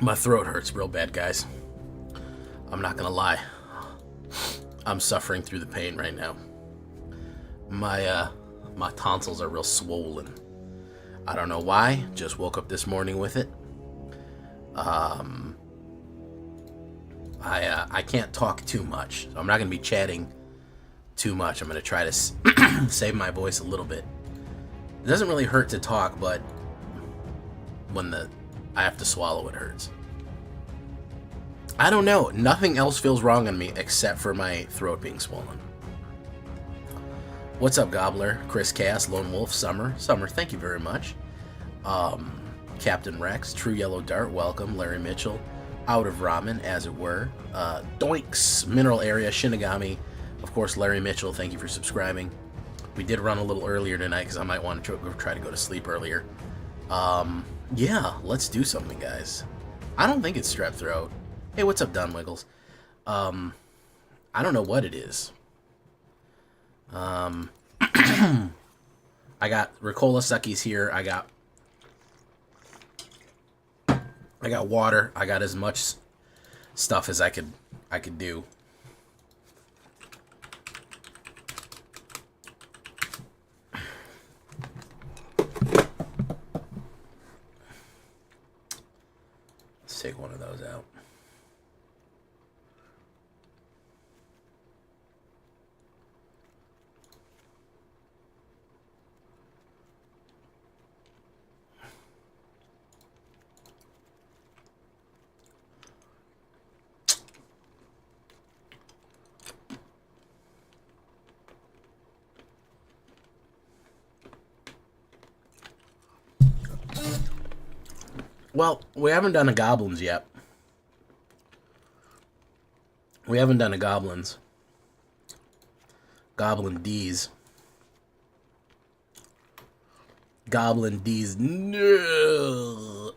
My throat hurts real bad, guys. I'm not gonna lie. I'm suffering through the pain right now. My tonsils are real swollen. I don't know why. Just woke up this morning with it. I can't talk too much, so I'm not gonna be chatting too much. I'm gonna try to save my voice a little bit. It doesn't really hurt to talk, but when I have to swallow, it hurts. I don't know. Nothing else feels wrong on me except for my throat being swollen. What's up, Gobbler? Chris Cass, Lone Wolf, Summer. Summer, thank you very much. Captain Rex, True Yellow Dart, welcome. Larry Mitchell, Out of Ramen, as it were. Doinks, Mineral Area, Shinigami. Of course, Larry Mitchell, thank you for subscribing. We did run a little earlier tonight because I might want to try to go to sleep earlier. Yeah, let's do something, guys. I don't think it's strep throat. Hey, what's up, Don Wiggles? I don't know what it is. I got Ricola Suckies here. I got water. I got as much stuff as I could do. Let's take one of those out. Well, we haven't done a goblins yet. We haven't done a goblins. Goblin D's. Goblin D's. No.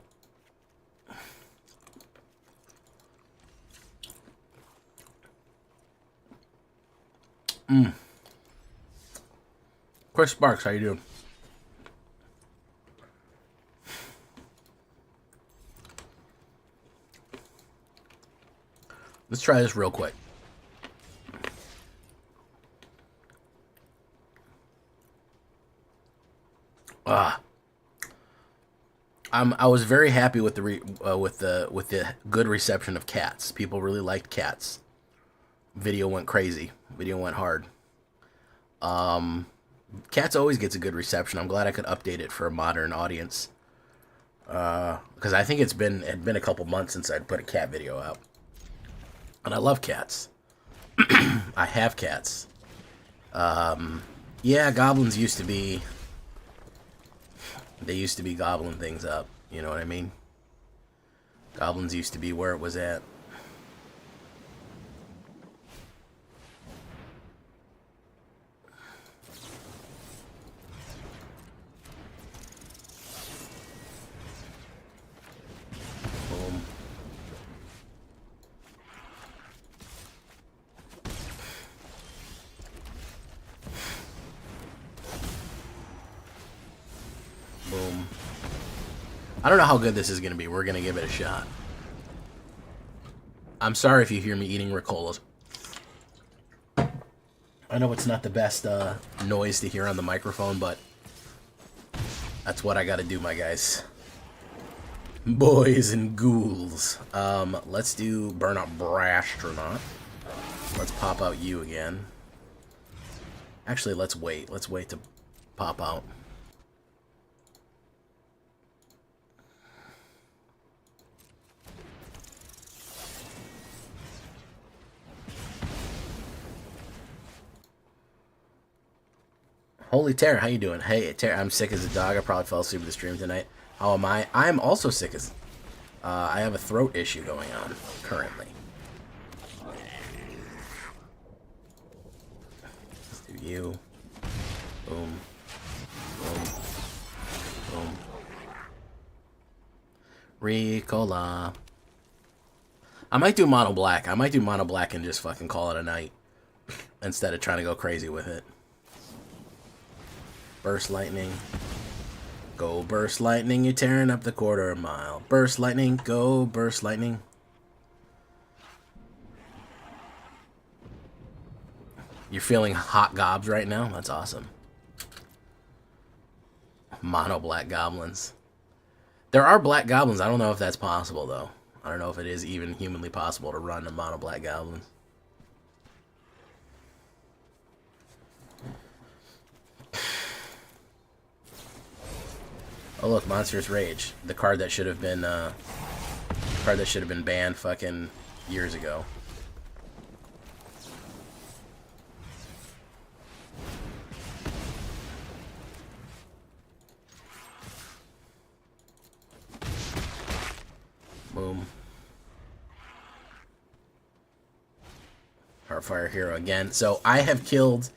Chris Sparks, how you doing? Let's try this real quick. I was very happy with the good reception of Cats. People really liked Cats. Video went crazy. Video went hard. Cats always gets a good reception. I'm glad I could update it for a modern audience. Because I think it had been a couple months since I'd put a cat video out. And I love cats. I have cats. Yeah, goblins used to be... They used to be gobbling things up. You know what I mean? Goblins used to be where it was at. Boom. Boom. I don't know how good this is going to be. We're going to give it a shot. I'm sorry if you hear me eating Ricolas. I know it's not the best noise to hear on the microphone, but that's what I got to do, my guys. Boys and ghouls. Let's do Burnout Brastronaut. Let's pop out you again. Actually, let's wait. Let's wait to pop out. Holy Terror, how you doing? Hey, Terror, I'm sick as a dog. I probably fell asleep with the stream tonight. How am I? I'm also sick as... I have a throat issue going on currently. Let's do you. Boom. Boom. Boom. Ricola. I might do mono black. I might do mono black and just fucking call it a night. Instead of trying to go crazy with it. Burst lightning. Go burst lightning, you're tearing up the quarter mile. Burst lightning, go burst lightning. You're feeling hot gobs right now? That's awesome. Mono black goblins. There are black goblins. I don't know if that's possible, though. I don't know if it is even humanly possible to run a mono black goblin. Oh look, Monstrous Rage, the card that should have been banned fucking years ago. Boom. Heartfire Hero again. So I have killed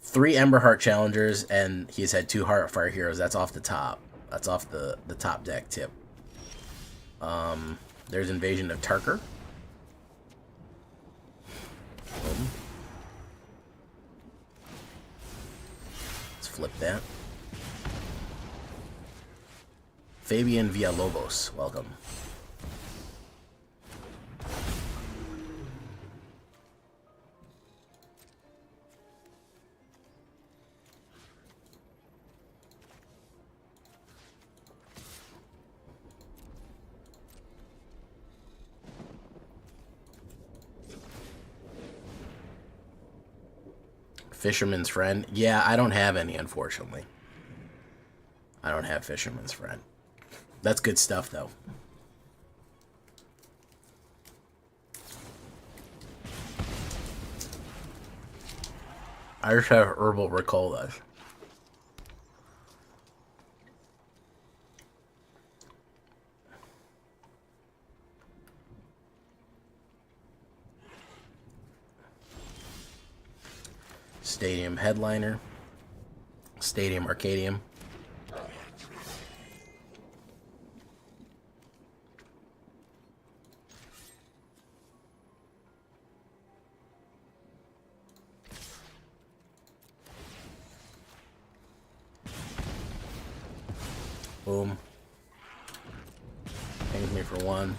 3 Emberheart Challengers, and he's had 2 Heartfire Heroes. That's off the top. That's off the top deck tip. There's Invasion of TARKIR. Boom. Let's flip that. Fabian Villalobos, welcome. Fisherman's Friend. Yeah, I don't have any, unfortunately. I don't have Fisherman's Friend. That's good stuff, though. I just have herbal Ricolas. Stadium Headliner. Stadium Arcadium. Boom. Hangs me for 1.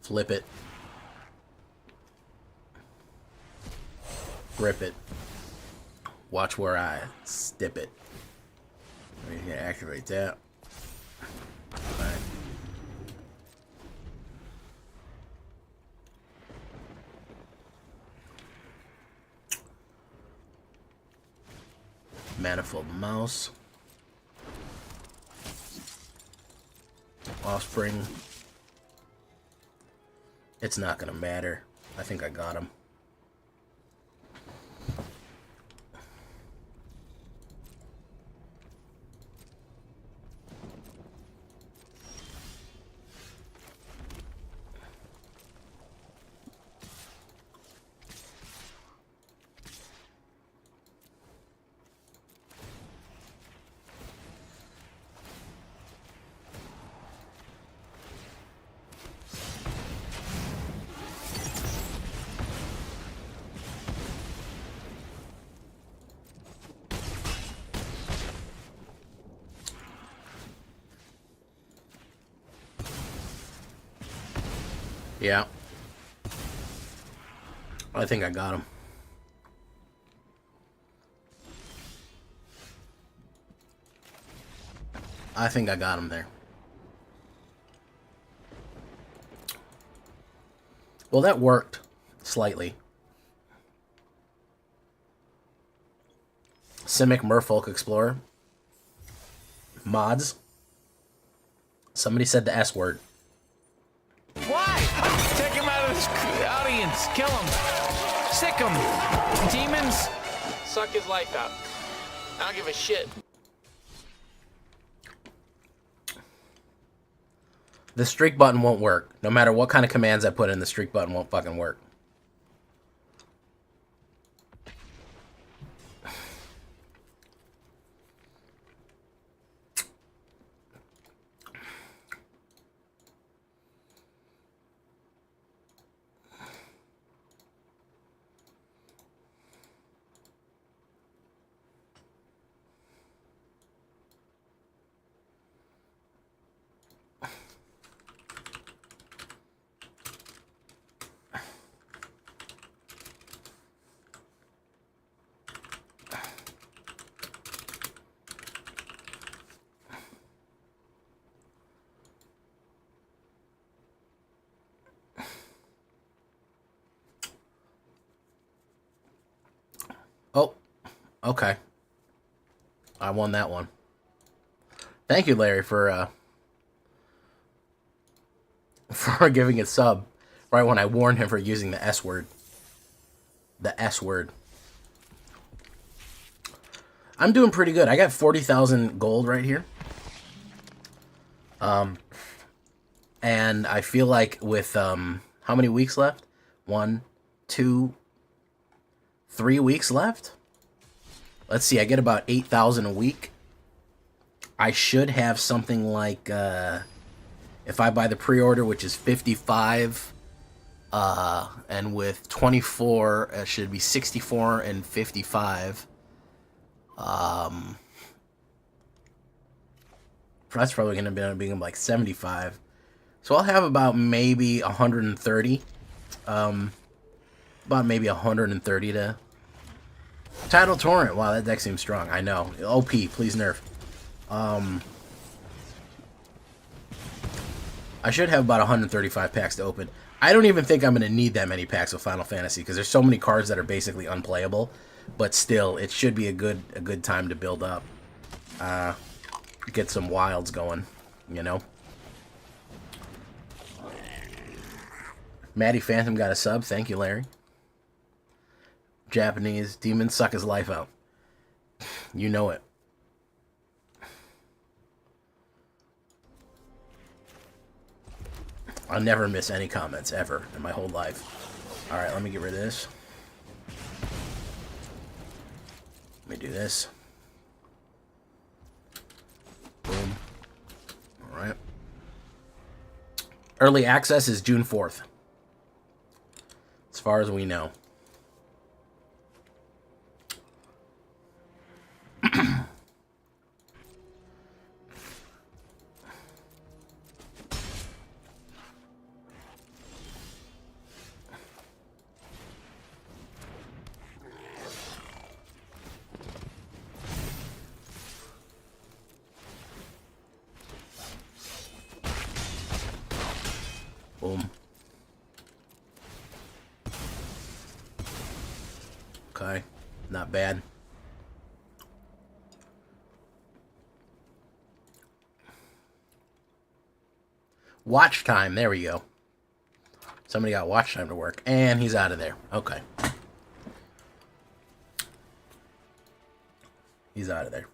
Flip it. Grip it. Watch where I stip it. We're gonna activate that. Alright. Manifold Mouse. Offspring. It's not gonna matter. I think I got him. Yeah. I think I got him. I think I got him there. Well, that worked. Slightly. Simic Merfolk Explorer. Mods. Somebody said the S word. Why? Take him out of this audience. Kill him. Sick him. Demons. Suck his life out. I don't give a shit. The streak button won't work. No matter what kind of commands I put in, the streak button won't fucking work. Okay. I won that one. Thank you, Larry, for giving it sub right when I warned him for using the S word. The S word. I'm doing pretty good. I got 40,000 gold right here. And I feel like with how many weeks left? 1, 2, 3 weeks left. Let's see. I get about 8,000 a week. I should have something like if I buy the pre-order, which is 55, and with 24, it should be 64 and 55. That's probably going to be being like 75. So I'll have about maybe 130. About maybe 130 to... Tidal Torrent. Wow, that deck seems strong. I know. OP, please nerf. I should have about 135 packs to open. I don't even think I'm going to need that many packs of Final Fantasy because there's so many cards that are basically unplayable. But still, it should be a good time to build up. Get some wilds going, you know. Maddie Phantom got a sub. Thank you, Larry. Japanese demons suck his life out. You know it. I'll never miss any comments ever in my whole life. All right, let me get rid of this. Let me do this. Boom. All right. Early access is June 4th. As far as we know. Boom. Okay, not bad. Watch time, there we go. Somebody got watch time to work, and he's out of there. Okay. He's out of there.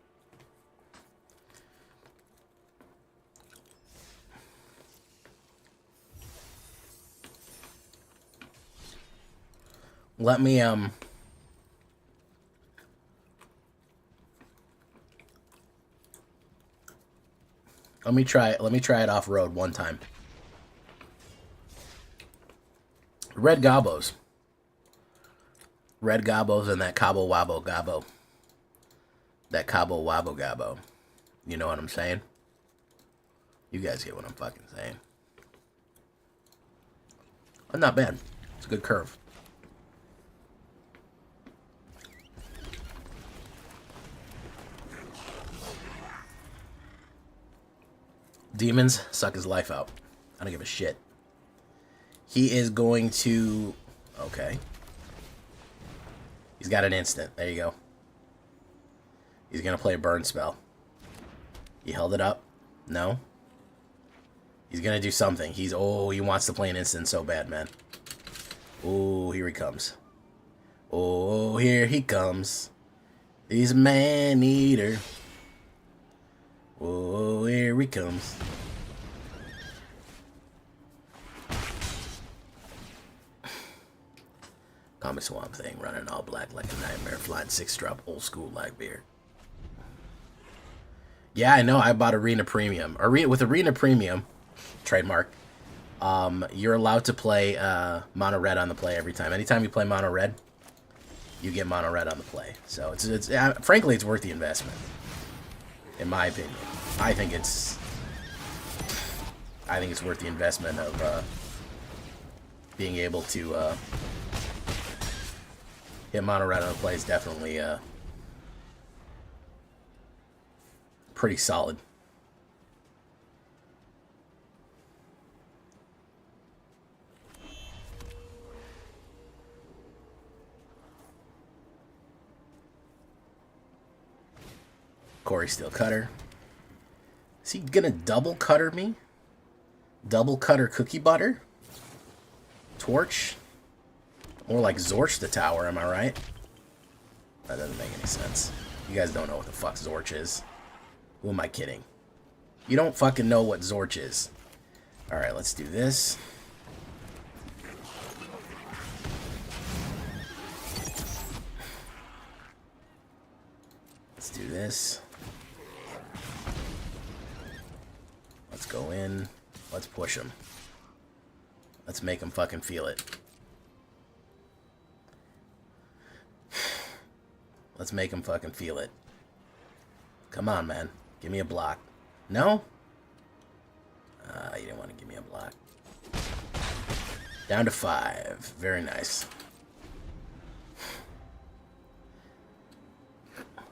Let me try it off road one time. Red Gobos. Red Gobos and that Cabo Wabo Gabo. That Cabo Wabo Gabo. You know what I'm saying? You guys get what I'm fucking saying. But not bad. It's a good curve. Demons suck his life out. I don't give a shit. He is going to... Okay. He's got an instant. There you go. He's going to play a burn spell. He held it up. No. He's going to do something. Oh, he wants to play an instant so bad, man. Oh, here he comes. Oh, here he comes. He's a man-eater. Oh, here he comes. Comic Swamp Thing, running all black like a nightmare, flying 6-drop, old school Blackbeard. Yeah, I know. I bought Arena Premium. With Arena Premium, trademark, you're allowed to play Mono Red on the play every time. Anytime you play Mono Red, you get Mono Red on the play. So it's frankly, it's worth the investment, in my opinion. I think it's worth the investment of being able to hit Mono Red on the play is definitely pretty solid. Corey Steel Cutter. Is he gonna double cutter me? Double cutter cookie butter? Torch? More like Zorch the tower, am I right? That doesn't make any sense. You guys don't know what the fuck Zorch is. Who am I kidding? You don't fucking know what Zorch is. Alright, let's do this. Let's do this. Let's go in. Let's push him. Let's make him fucking feel it. Let's make him fucking feel it. Come on, man. Give me a block. No? You didn't want to give me a block. Down to 5. Very nice.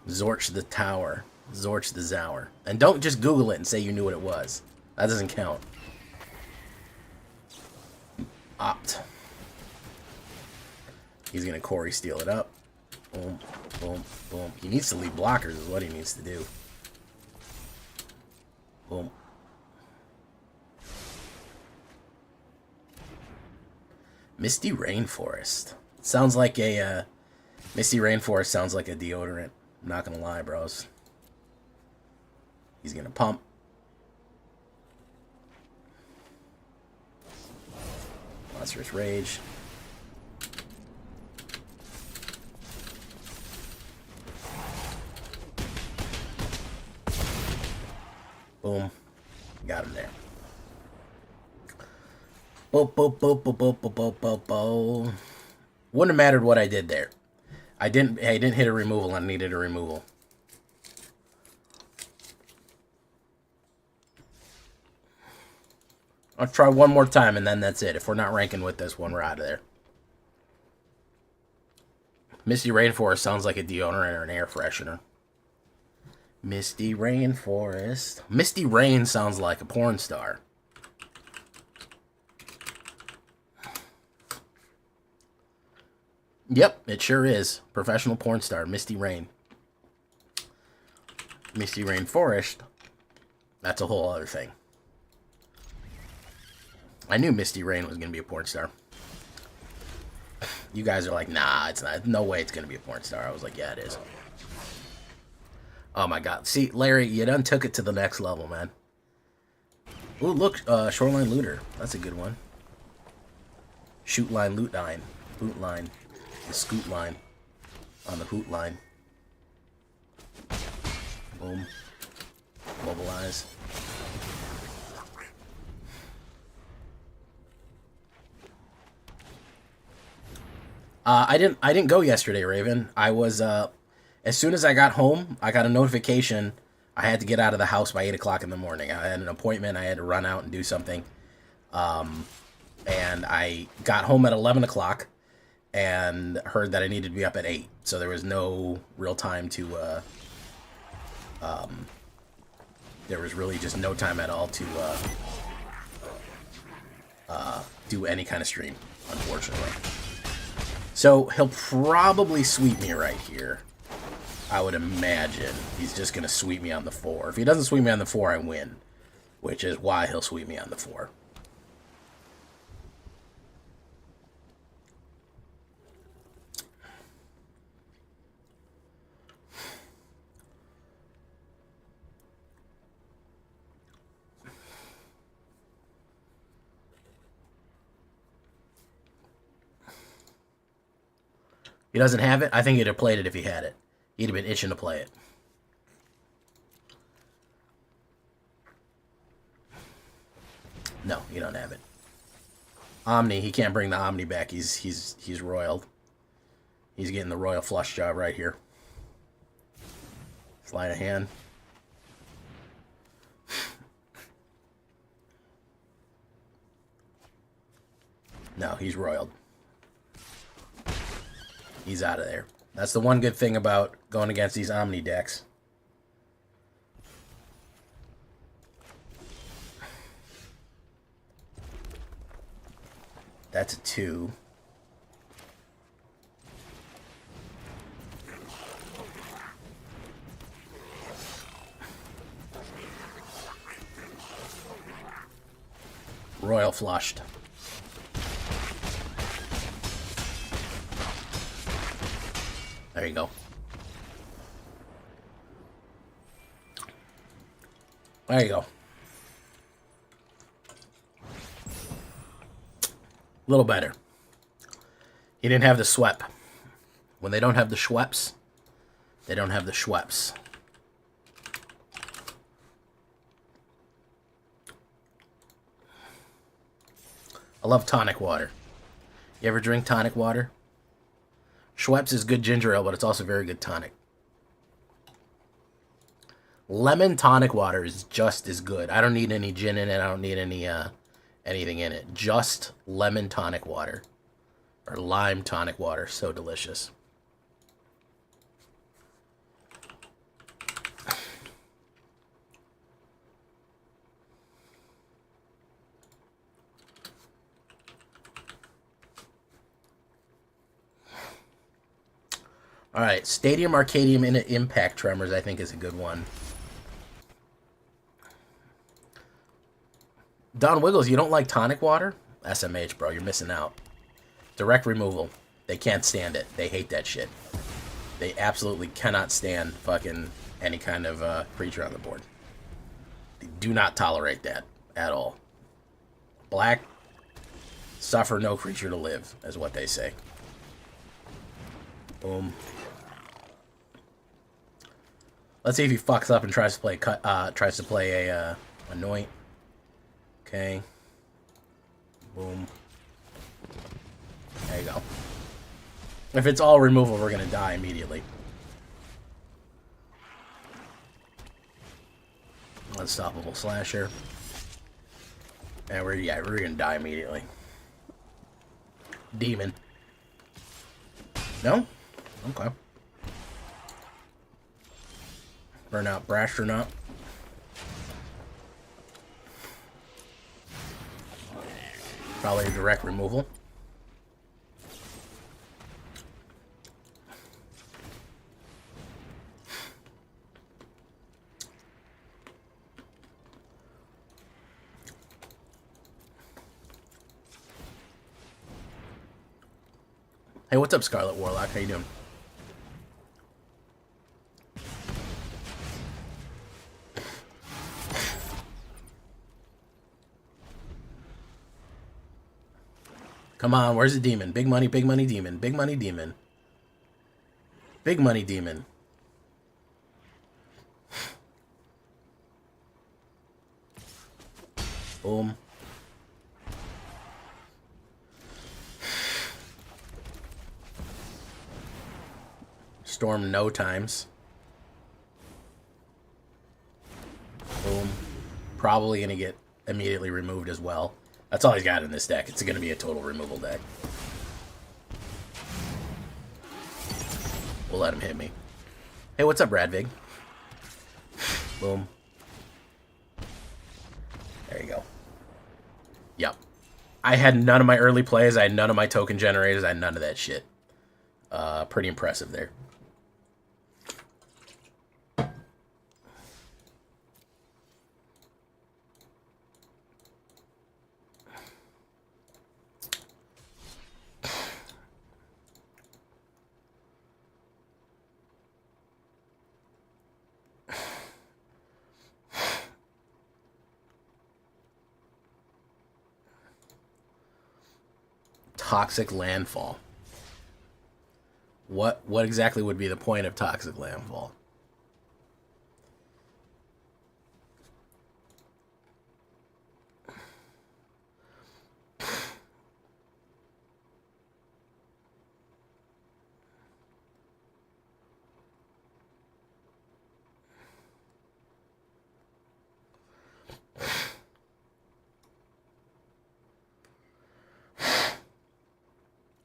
Zorch the Tower. Zorch the Zower. And don't just Google it and say you knew what it was. That doesn't count. Opt. He's going to Corey Steel it up. Boom, boom, boom. He needs to leave blockers is what he needs to do. Boom. Misty Rainforest. Sounds like a, Misty Rainforest sounds like a deodorant. I'm not gonna lie, bros. He's gonna pump. Monstrous Rage. Boom. Got him there. Boop, boop, boop, boop, boop, boop, boop, boop, boop. Wouldn't have mattered what I did there. I didn't hit a removal. I needed a removal. I'll try one more time and then that's it. If we're not ranking with this one, we're out of there. Misty Rainforest sounds like a deodorant or an air freshener. Misty Rainforest. Misty Rain sounds like a porn star. Yep, it sure is. Professional porn star, Misty Rain. Misty Rainforest. That's a whole other thing. I knew Misty Rain was going to be a porn star. You guys are like, nah, it's not. No way it's going to be a porn star. I was like, yeah, it is. Oh my god. See, Larry, you done took it to the next level, man. Ooh, look, Shoreline Looter. That's a good one. Shoot line, loot line. Boot line. The scoot line. On the hoot line. Boom. Mobilize. I didn't go yesterday, Raven. I was, as soon as I got home, I got a notification. I had to get out of the house by 8 o'clock in the morning. I had an appointment. I had to run out and do something. And I got home at 11 o'clock and heard that I needed to be up at 8. So there was no real time to, there was really just no time at all to, do any kind of stream, unfortunately. So he'll probably sweep me right here. I would imagine he's just going to sweep me on the 4. If he doesn't sweep me on the 4, I win. Which is why he'll sweep me on the 4. He doesn't have it? I think he'd have played it if he had it. He'd have been itching to play it. No, you don't have it. Omni, he can't bring the Omni back. He's royal. He's getting the royal flush job right here. Sleight of hand. No, he's royal. He's out of there. That's the one good thing about going against these Omni decks. That's a 2. Royal flushed. There you go. There you go. A little better. He didn't have the sweep. When they don't have the Schweppes, they don't have the Schweppes. I love tonic water. You ever drink tonic water? Schweppes is good ginger ale, but it's also very good tonic. Lemon tonic water is just as good. I don't need any gin in it. I don't need any anything in it. Just lemon tonic water. Or lime tonic water. So delicious. Alright, Stadium Arcadium Impact Tremors I think is a good one. Don Wiggles, you don't like tonic water? SMH, bro, you're missing out. Direct removal. They can't stand it. They hate that shit. They absolutely cannot stand fucking any kind of creature on the board. They do not tolerate that at all. Black, suffer no creature to live, is what they say. Boom. Let's see if he fucks up and tries to play a anoint. Okay. Boom. There you go. If it's all removal, we're gonna die immediately. Unstoppable Slasher. And we're gonna die immediately. Demon. No? Okay. Burnout Brastronaut. Probably a direct removal. Hey, what's up, Scarlet Warlock? How you doing? Come on, where's the demon? Big money demon. Big money demon. Big money demon. Boom. Storm no times. Boom. Probably gonna get immediately removed as well. That's all he's got in this deck. It's going to be a total removal deck. We'll let him hit me. Hey, what's up, Radvig? Boom. There you go. Yep. I had none of my early plays. I had none of my token generators. I had none of that shit. Pretty impressive there. Toxic Landfall. What exactly would be the point of Toxic Landfall?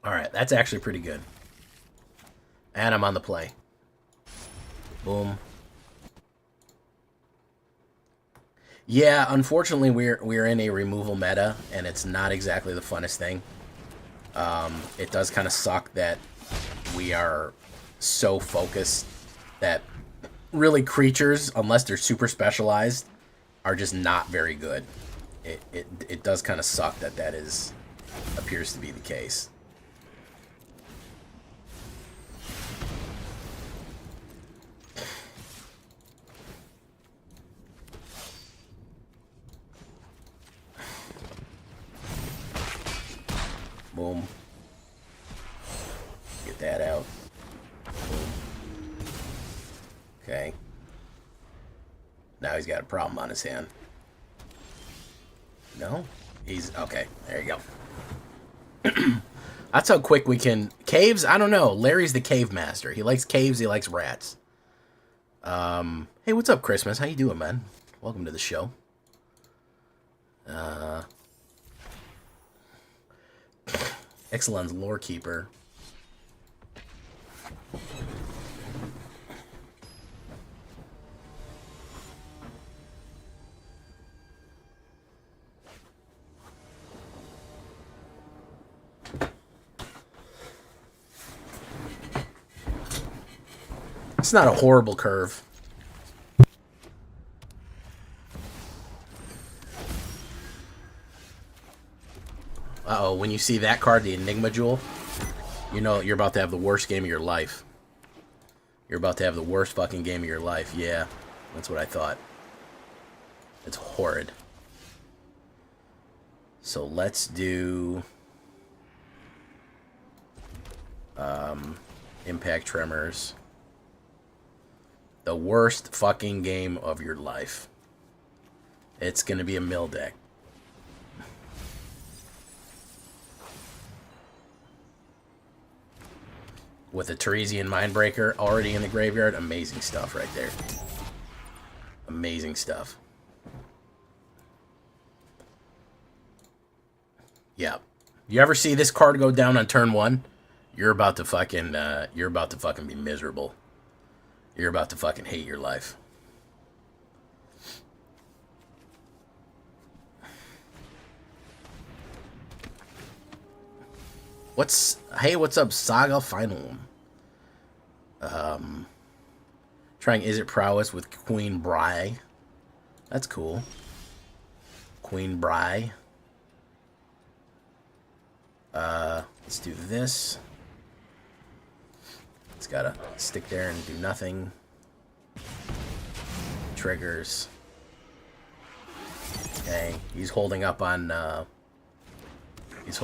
Alright, that's actually pretty good. And I'm on the play. Boom. Yeah, unfortunately we're in a removal meta, and it's not exactly the funnest thing. It does kind of suck that we are so focused that really creatures, unless they're super specialized, are just not very good it does kind of suck that that appears to be the case. Boom. Get that out. Boom. Okay. Now he's got a problem on his hand. No? He's... Okay, there you go. That's how quick we can... Caves? I don't know. Larry's the cave master. He likes caves, he likes rats. Hey, what's up, Christmas? How you doing, man? Welcome to the show. Excellent lore keeper. It's not a horrible curve. Uh-oh, when you see that card, the Enigma Jewel, you know you're about to have the worst game of your life. You're about to have the worst fucking game of your life. Yeah, that's what I thought. It's horrid. So let's do... Impact Tremors. The worst fucking game of your life. It's gonna be a mill deck. With a Teresian Mindbreaker already in the graveyard. Amazing stuff right there. Amazing stuff. Yeah. You ever see this card go down on turn 1? You're about to fucking be miserable. You're about to fucking hate your life. Hey, what's up, Saga Final? Trying Is It Prowess with Queen Bry. That's cool. Queen Bry. Let's do this. It's gotta stick there and do nothing. Triggers. Okay, he's holding up on, he's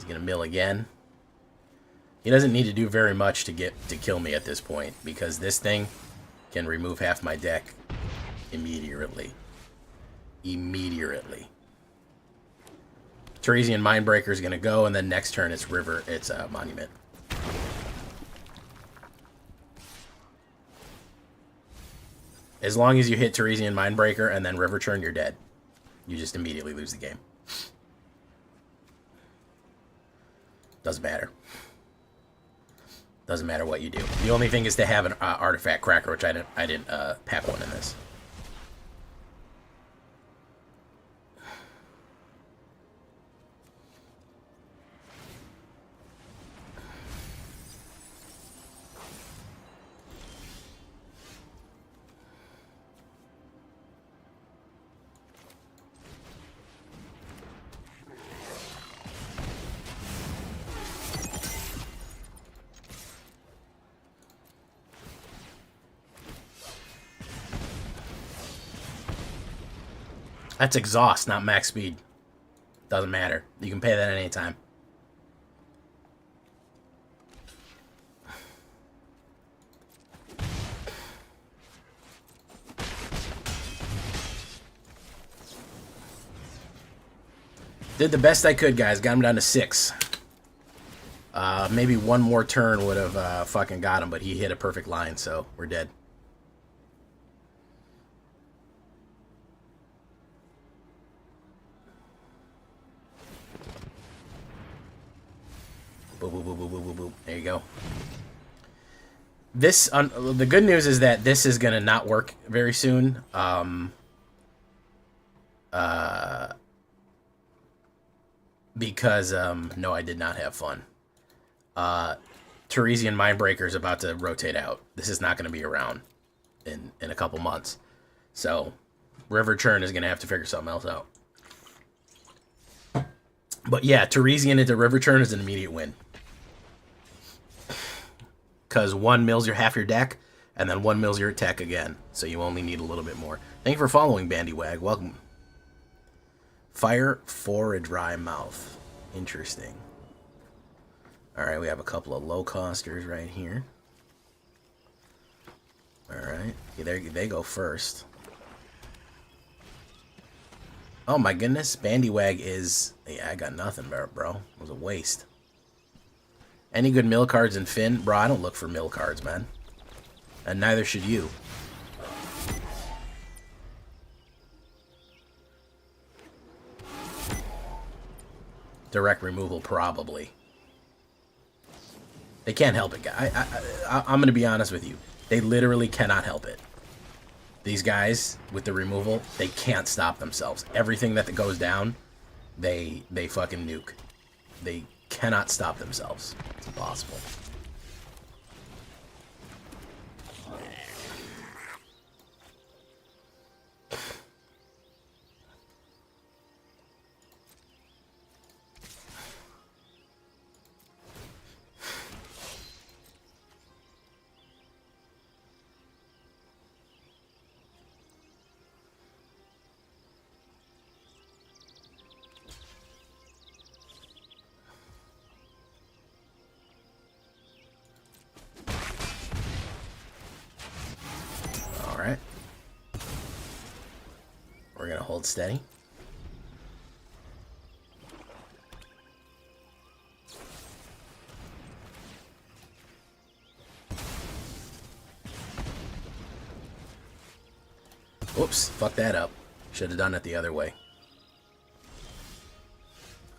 gonna mill again. He doesn't need to do very much to kill me at this point, because this thing can remove half my deck immediately. Immediately. Teresian Mindbreaker is gonna go, and then next turn it's Monument. As long as you hit Teresian Mindbreaker and then River Turn, you're dead. You just immediately lose the game. Doesn't matter. Doesn't matter what you do. The only thing is to have an Artifact Cracker, which I didn't pack one in this. That's exhaust, not max speed. Doesn't matter. You can pay that at any time. Did the best I could, guys. Got him down to 6. Maybe one more turn would have fucking got him, but he hit a perfect line, so we're dead. Boop, boop, boop, boop, boop, boop, boop. There you go. This, the good news is that this is going to not work very soon. Because, no, I did not have fun. Teresian Mindbreaker is about to rotate out. This is not going to be around. in a couple months. So River Churn is going to have to figure something else out. But yeah, Teresian into River Churn is an immediate win. Because 1 mills your half your deck, and then 1 mills your attack again. So you only need a little bit more. Thank you for following, Bandywag. Welcome. Fire for a dry mouth. Interesting. Alright, we have a couple of low costers right here. Alright, they go first. Oh my goodness, Bandywag is... Yeah, I got nothing, bro. It was a waste. Any good mill cards in Finn? Bro, I don't look for mill cards, man. And neither should you. Direct removal, probably. They can't help it, guys. I'm going to be honest with you. They literally cannot help it. These guys, with the removal, they can't stop themselves. Everything that goes down, they fucking nuke. They cannot stop themselves. It's impossible. We're going to hold steady. Whoops, fuck that up. Should have done it the other way.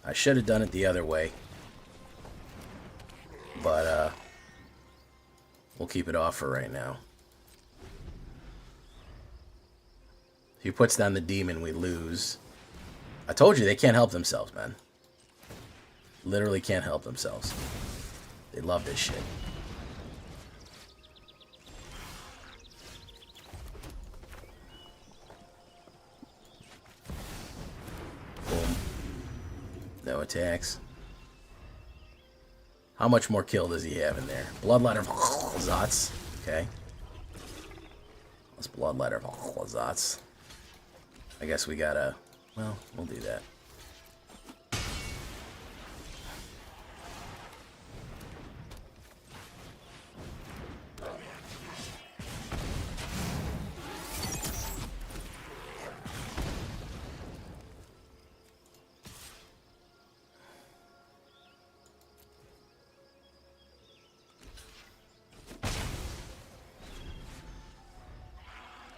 I should have done it the other way. But, we'll keep it off for right now. If he puts down the demon, we lose. I told you, they can't help themselves, man. Literally can't help themselves. They love this shit. Boom. No attacks. How much more kill does he have in there? Bloodletter Zotz. Okay. Let's Bloodletter Zotz. I guess we gotta... Well, we'll do that.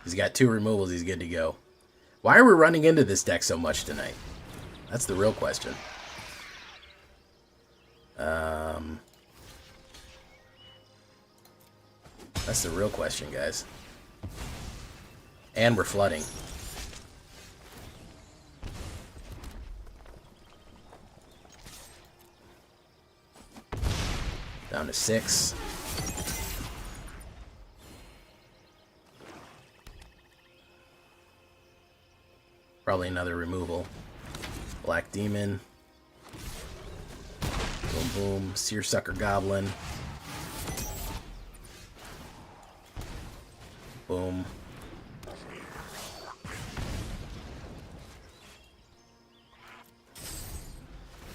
He's got 2 removals. He's good to go. Why are we running into this deck so much tonight? That's the real question. That's the real question, guys. And we're flooding. Down to 6. Probably another removal. Black Demon. Boom, boom. Seersucker Goblin. Boom.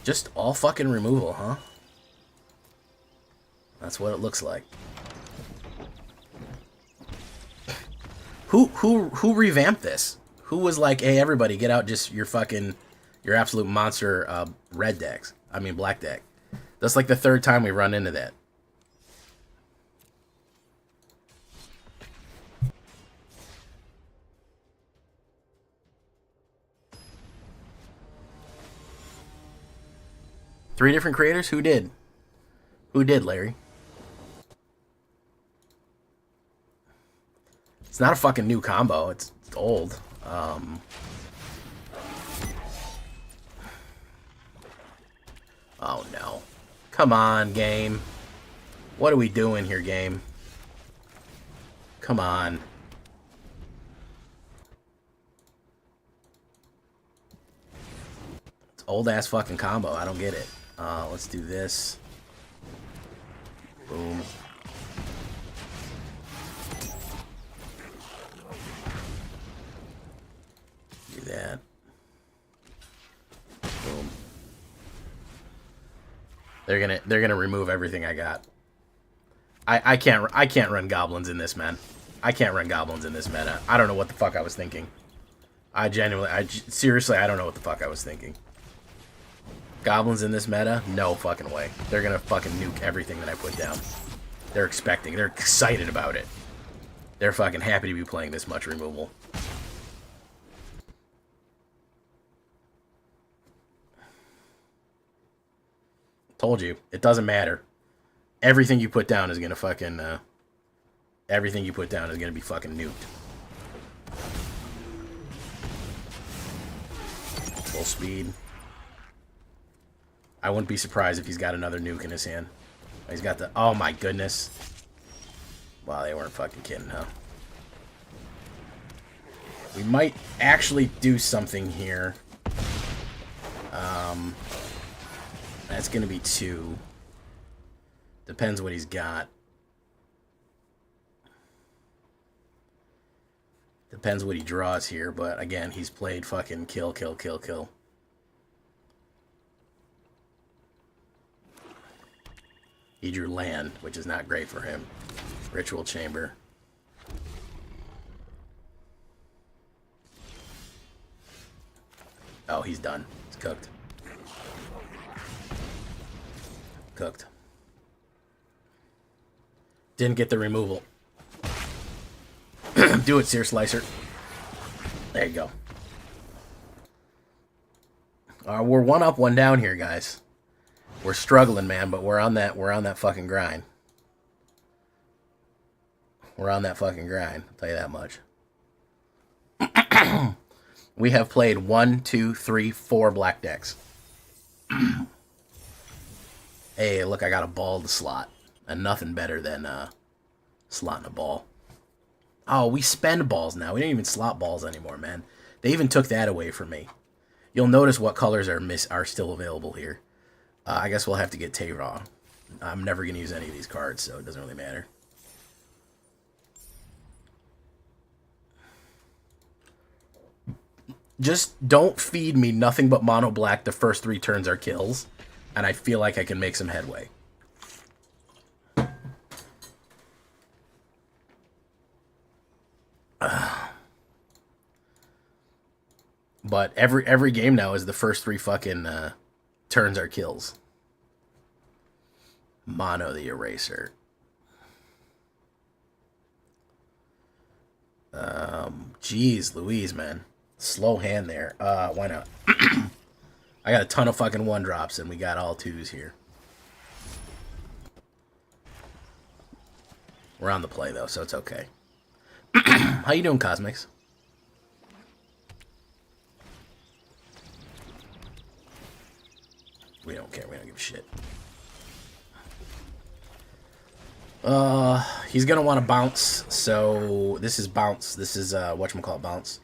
Just all fucking removal, huh? That's what it looks like. Who revamped this? Who was like, hey, everybody, get out just your absolute monster red decks. I mean, black deck. That's like the 3rd time we run into that. Three different creators? Who did? Who did, Larry? It's not a fucking new combo. It's old. Oh no. Come on, game. What are we doing here, game? Come on. old ass fucking combo. I don't get it. Let's do this. Boom. Do that. Boom. They're gonna remove everything I got. I can't run goblins in this, man. I can't run goblins in this meta. I don't know what the fuck I was thinking. Seriously, I don't know what the fuck I was thinking. Goblins in this meta? No fucking way. They're gonna fucking nuke everything that I put down. They're excited about it. They're fucking happy to be playing this much removal. Told you, it doesn't matter. Everything you put down is gonna fucking, everything you put down is gonna be fucking nuked. Full speed. I wouldn't be surprised if he's got another nuke in his hand. He's got the, oh my goodness. Wow, they weren't fucking kidding, huh? We might actually do something here. That's gonna be 2. Depends what he's got. Depends what he draws here, but again, he's played fucking kill, kill, kill, kill. He drew land, which is not great for him. Ritual chamber. Oh, he's done. It's cooked. Cooked. Didn't get the removal. Do it, Sear Slicer. There you go. We're 1 up, 1 down here, guys. We're struggling, man, but we're on that fucking grind. We're on that fucking grind, I'll tell you that much. We have played 1, 2, 3, 4 black decks. Hey, look, I got a ball to slot. And nothing better than slotting a ball. Oh, we spend balls now. We don't even slot balls anymore, man. They even took that away from me. You'll notice what colors are still available here. I guess we'll have to get Tay-Raw. I'm never going to use any of these cards, so it doesn't really matter. Just don't feed me nothing but mono black. The first 3 turns are kills, and I feel like I can make some headway. But every game now is the first 3 fucking turns are kills. Mono the Eraser. Jeez Louise, man. Slow hand there. Why not? I got a ton of fucking 1-drops, and we got all 2s here. We're on the play, though, so it's okay. How you doing, Cosmics? We don't care. We don't give a shit. He's gonna want to bounce, so this is bounce. This is, whatchamacallit, bounce.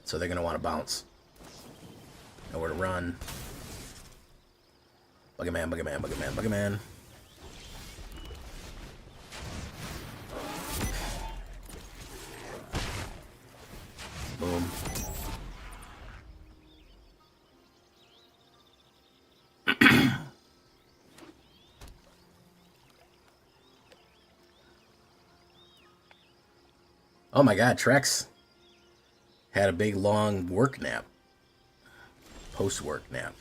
So they're gonna want to bounce. Nowhere to run. Bugger man, bugger man, bugger man, bugger man. Boom. Oh my god, Trex had a big long work nap. Post-work nap.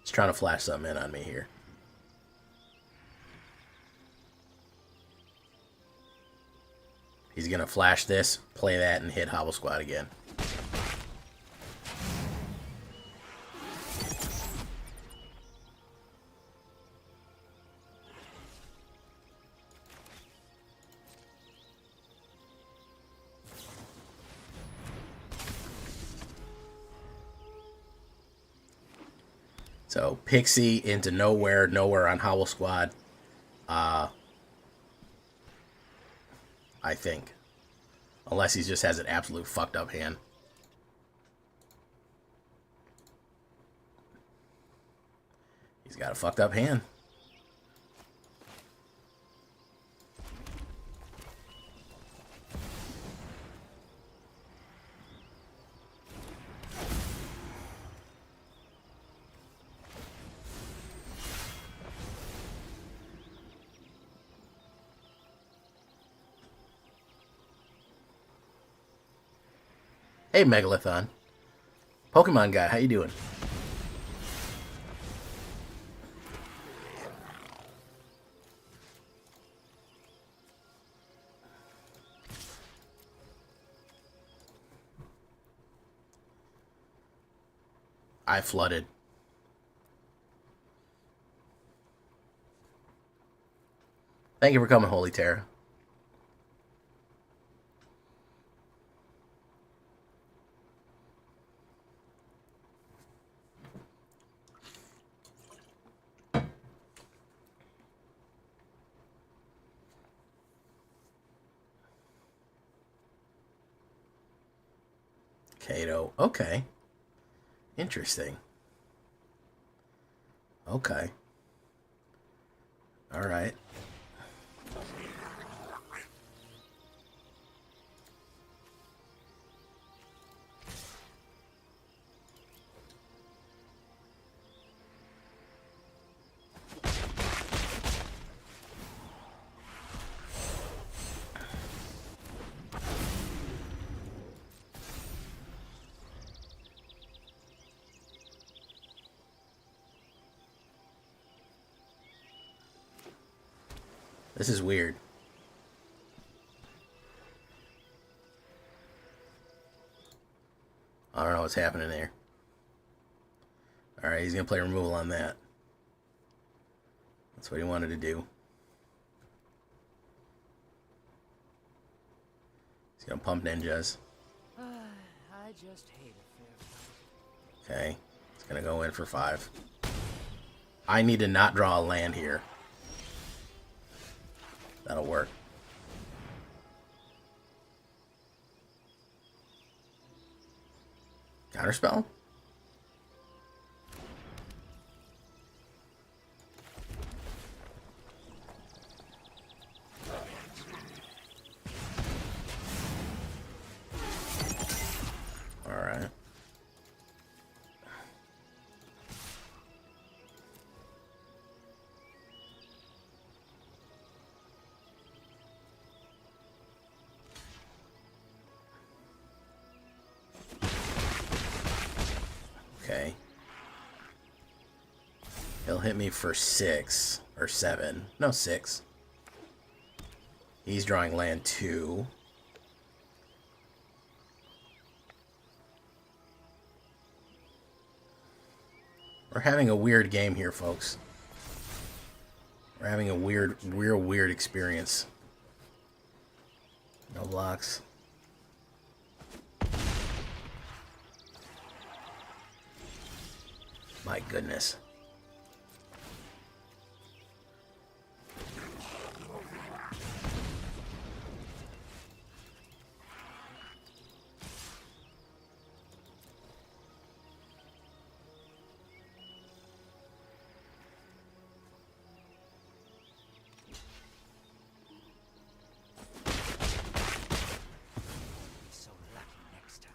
He's trying to flash something in on me here. He's gonna flash this, play that, and hit Hobble Squad again. So Pixie into nowhere, nowhere on Howl Squad. I think. Unless he just has an absolute fucked up hand. He's got a fucked up hand. Hey, Megalithon. Pokemon guy, how you doing? I flooded. Thank you for coming, Holy Terra. Kato. Okay. Interesting. Okay. All right. This is weird. I don't know what's happening there. Alright, he's going to play removal on that. That's what he wanted to do. He's going to pump ninjas. I just hate a fair fight. Okay. He's going to go in for 5. I need to not draw a land here. That'll work. Counterspell? Alright. Okay. He'll hit me for 6 or 7. No, 6. He's drawing land 2. We're having a weird game here, folks. We're having a real weird experience. No blocks. My goodness. So lucky next time.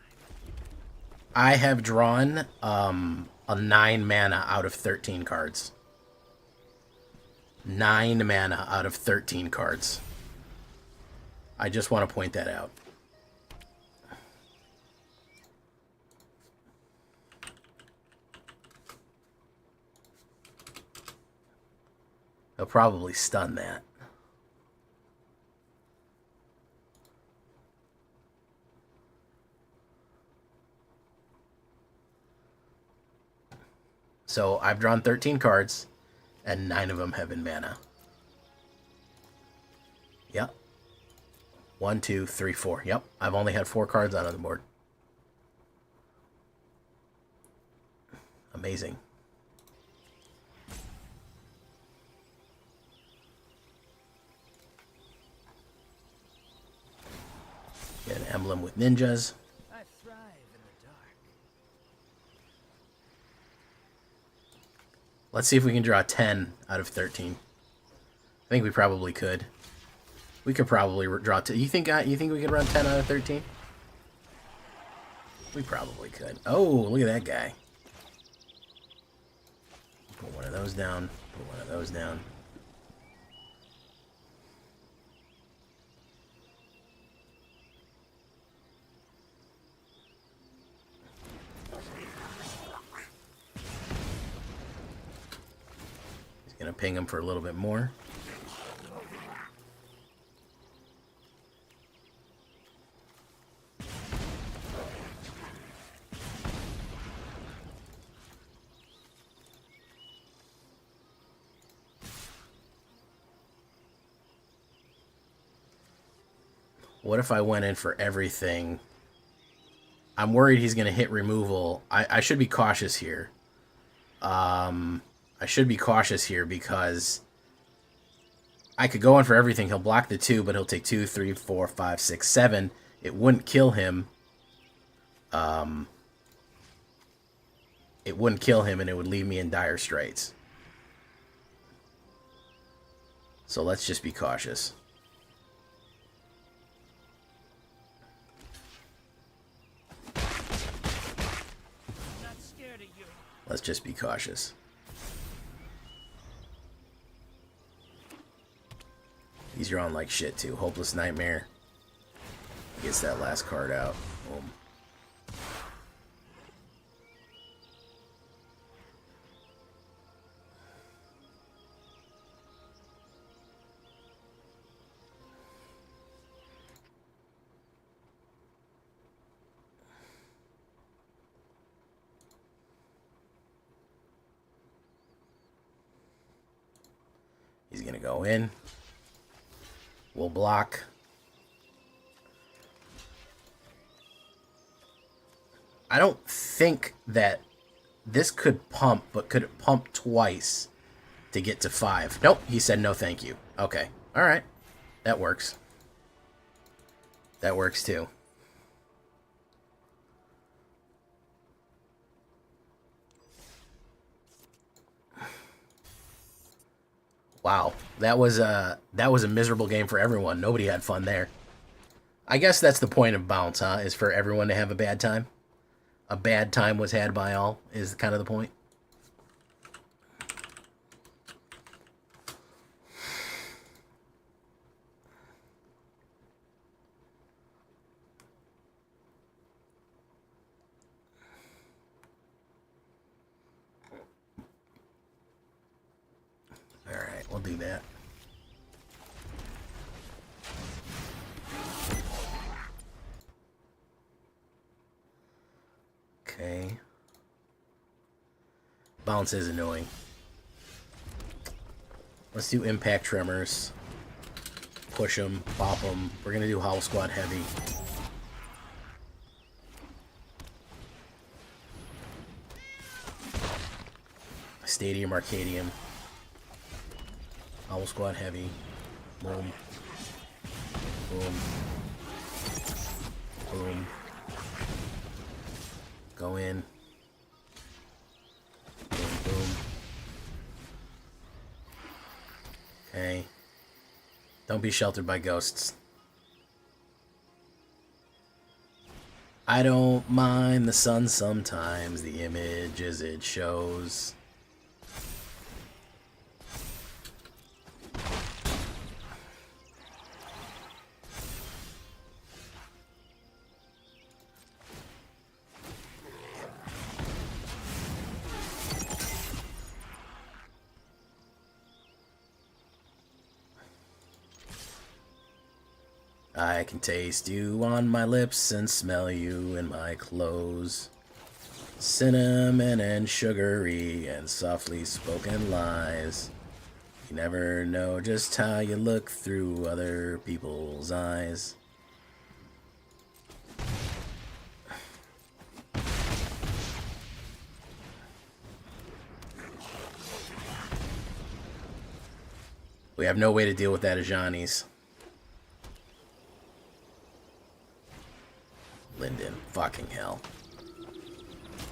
I have drawn a 9 mana out of 13 cards. 9 mana out of 13 cards. I just want to point that out. He'll probably stun that. So I've drawn 13 cards, and 9 of them have been mana. Yep. 1, 2, 3, 4. Yep. I've only had 4 cards out on the board. Amazing. emblem with ninjas. I thrive in the dark. Let's see if we can draw 10 out of 13. I think we probably could. We could probably draw 10. You think we could run 10 out of 13? We probably could. Oh, look at that guy. Put one of those down. Put one of those down. He's gonna ping him for a little bit more. What if I went in for everything? I'm worried he's going to hit removal. I should be cautious here. I should be cautious here because I could go in for everything. He'll block the 2, but he'll take 2, 3, 4, 5, 6, 7. It wouldn't kill him. It wouldn't kill him, and it would leave me in dire straits. So let's just be cautious. Let's just be cautious. He's drawing like shit too. Hopeless Nightmare. Gets that last card out. Boom. He's going to go in. We'll block. I don't think that this could pump, but could it pump twice to get to 5? Nope, he said no thank you. Okay, all right. That works. That works too. Wow, that was a miserable game for everyone. Nobody had fun there. I guess that's the point of bounce, huh? Is for everyone to have a bad time. A bad time was had by all is kind of the point. We'll do that. Okay. Bounce is annoying. Let's do Impact Tremors. Push them, pop them. We're going to do Howl Squad Heavy. Stadium Arcadium. Owl Squad Heavy. Boom. Boom. Boom. Go in. Boom, boom. Okay. Don't be sheltered by ghosts. I don't mind the sun sometimes, the images it shows. I can taste you on my lips and smell you in my clothes. Cinnamon and sugary and softly spoken lies. You never know just how you look through other people's eyes. We have no way to deal with that Ajani's. Fucking hell.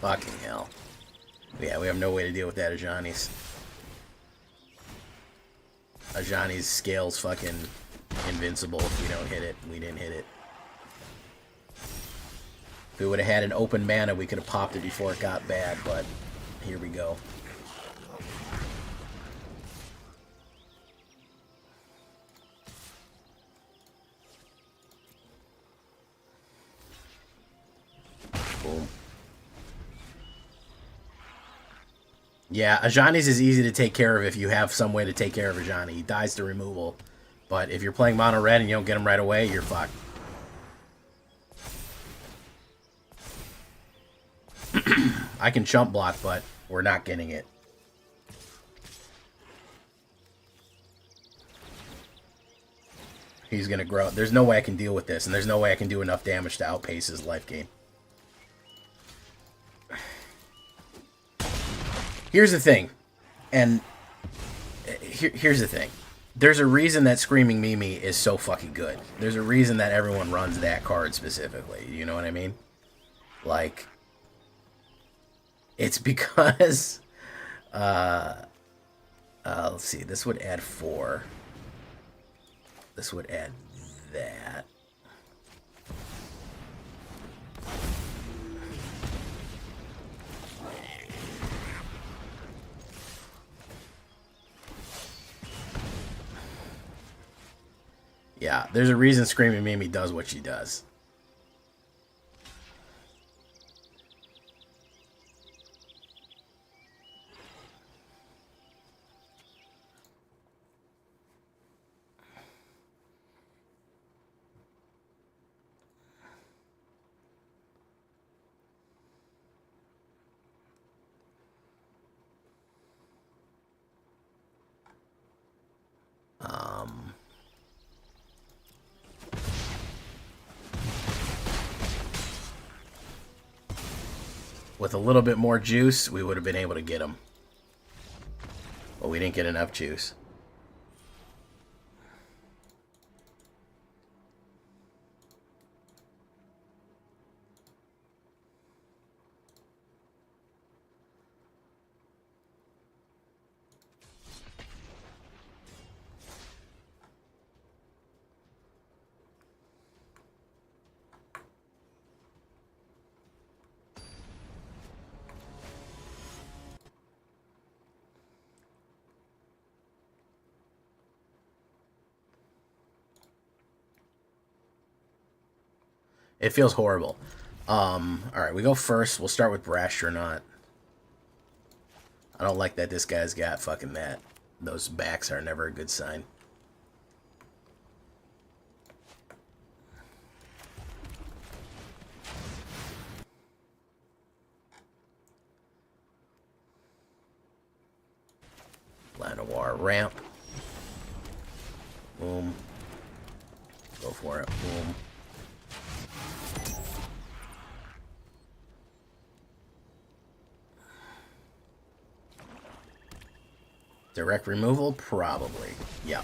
Fucking hell. Yeah, we have no way to deal with that Ajani's. Ajani's scale's fucking invincible if we don't hit it. We didn't hit it. If we would have had an open mana, we could have popped it before it got bad, but here we go. Boom. Yeah, Ajani's is easy to take care of if you have some way to take care of Ajani. He dies to removal. But if you're playing mono red and you don't get him right away, you're fucked. I can chump block, but we're not getting it. He's going to grow. There's no way I can deal with this, and there's no way I can do enough damage to outpace his life gain. Here's the thing, and here's the thing. There's a reason that Screaming Mimi is so fucking good. There's a reason that everyone runs that card specifically. You know what I mean? Like, it's because, let's see, this would add 4. This would add that. Yeah, there's a reason Screaming Mimi does what she does. With a little bit more juice, we would have been able to get him. But we didn't get enough juice. It feels horrible. Alright, we go first. We'll start with Brash or not. I don't like that this guy's got fucking that. Those backs are never a good sign. Llanowar ramp. Boom. Go for it. Boom. Direct removal? Probably. Yeah.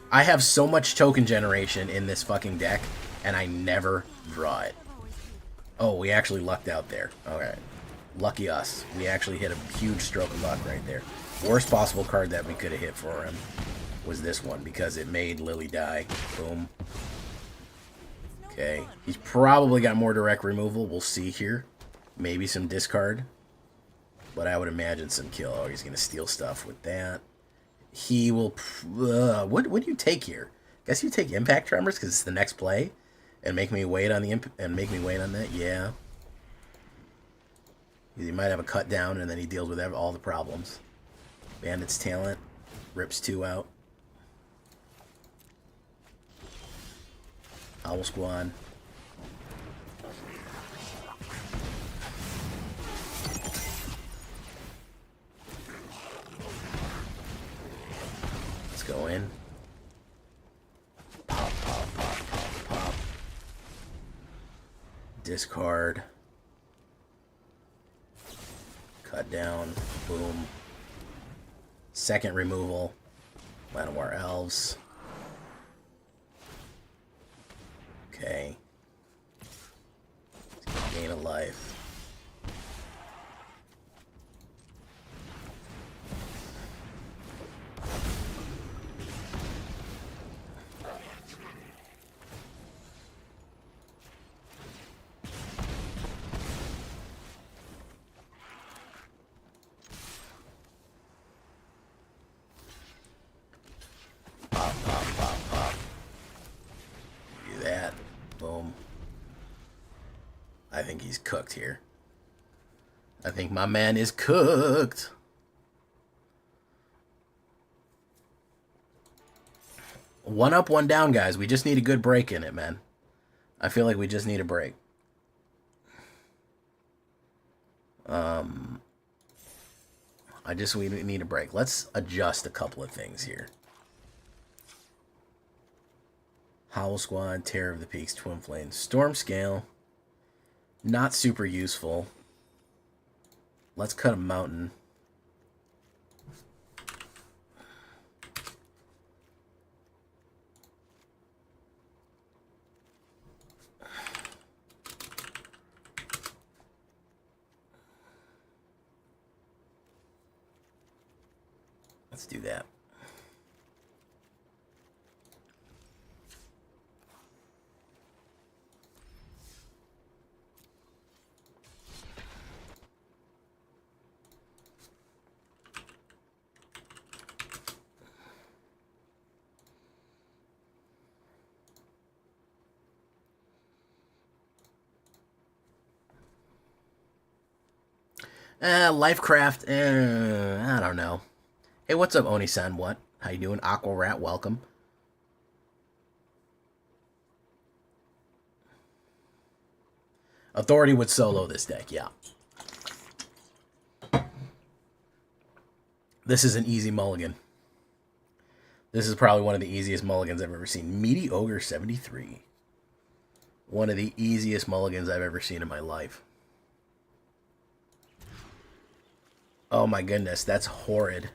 I have so much token generation in this fucking deck, and I never draw it. Oh, we actually lucked out there. Alright. Lucky us. We actually hit a huge stroke of luck right there. Worst possible card that we could have hit for him was this one, because it made Lily die. Boom. Okay. He's probably got more direct removal. We'll see here. Maybe some discard. But I would imagine some kill. Oh, he's going to steal stuff with that. He will... what do you take here? Guess you take Impact Tremors because it's the next play? And make me wait on the that? Yeah. He might have a cut down and then he deals with all the problems. Bandit's Talent. Rips 2 out. Owl Squad. Go in. Pop, pop, pop, pop, pop. Discard. Cut down. Boom. Second removal. Llanowar Elves. Okay. Gain a life. Pop, pop, pop, pop. Do that. Boom. I think he's cooked here. I think my man is cooked. One up, one down, guys. We just need a good break in it, man. I feel like we just need a break. We need a break. Let's adjust a couple of things here. Howl Squad, Terror of the Peaks, Twin Flames, Storm Scale. Not super useful. Let's cut a mountain. Let's do that. Lifecraft, I don't know. Hey, what's up, Oni-san? What? How you doing? Aqua Rat, welcome. Authority would solo this deck, yeah. This is an easy mulligan. This is probably one of the easiest mulligans I've ever seen. Meaty Ogre 73. One of the easiest mulligans I've ever seen in my life. Oh my goodness, that's horrid.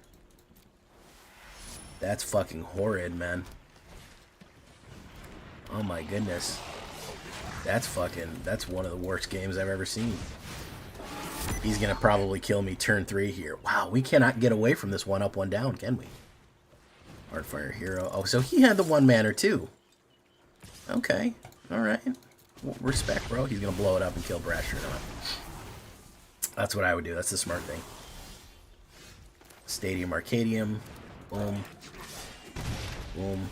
That's fucking horrid, man. Oh my goodness. That's one of the worst games I've ever seen. He's gonna probably kill me turn 3 here. Wow, we cannot get away from this one up, one down, can we? Heartfire Hero. Oh, so he had the 1-manner too. Okay, alright. Well, respect, bro. He's gonna blow it up and kill Brasher or not. That's what I would do. That's the smart thing. Stadium Arcadium. Boom. Boom.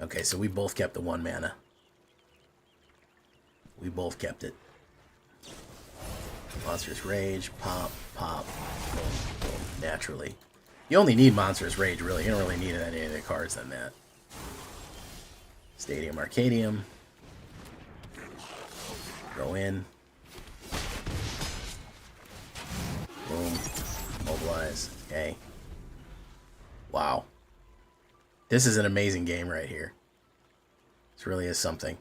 Okay, so we both kept the 1 mana. We both kept it. Monstrous Rage. Pop, pop. Boom, boom. Naturally. You only need Monstrous Rage, really. You don't really need any other cards than that. Stadium Arcadium. Go in. Boom. Mobilize. Okay. Wow. This is an amazing game right here. This really is something.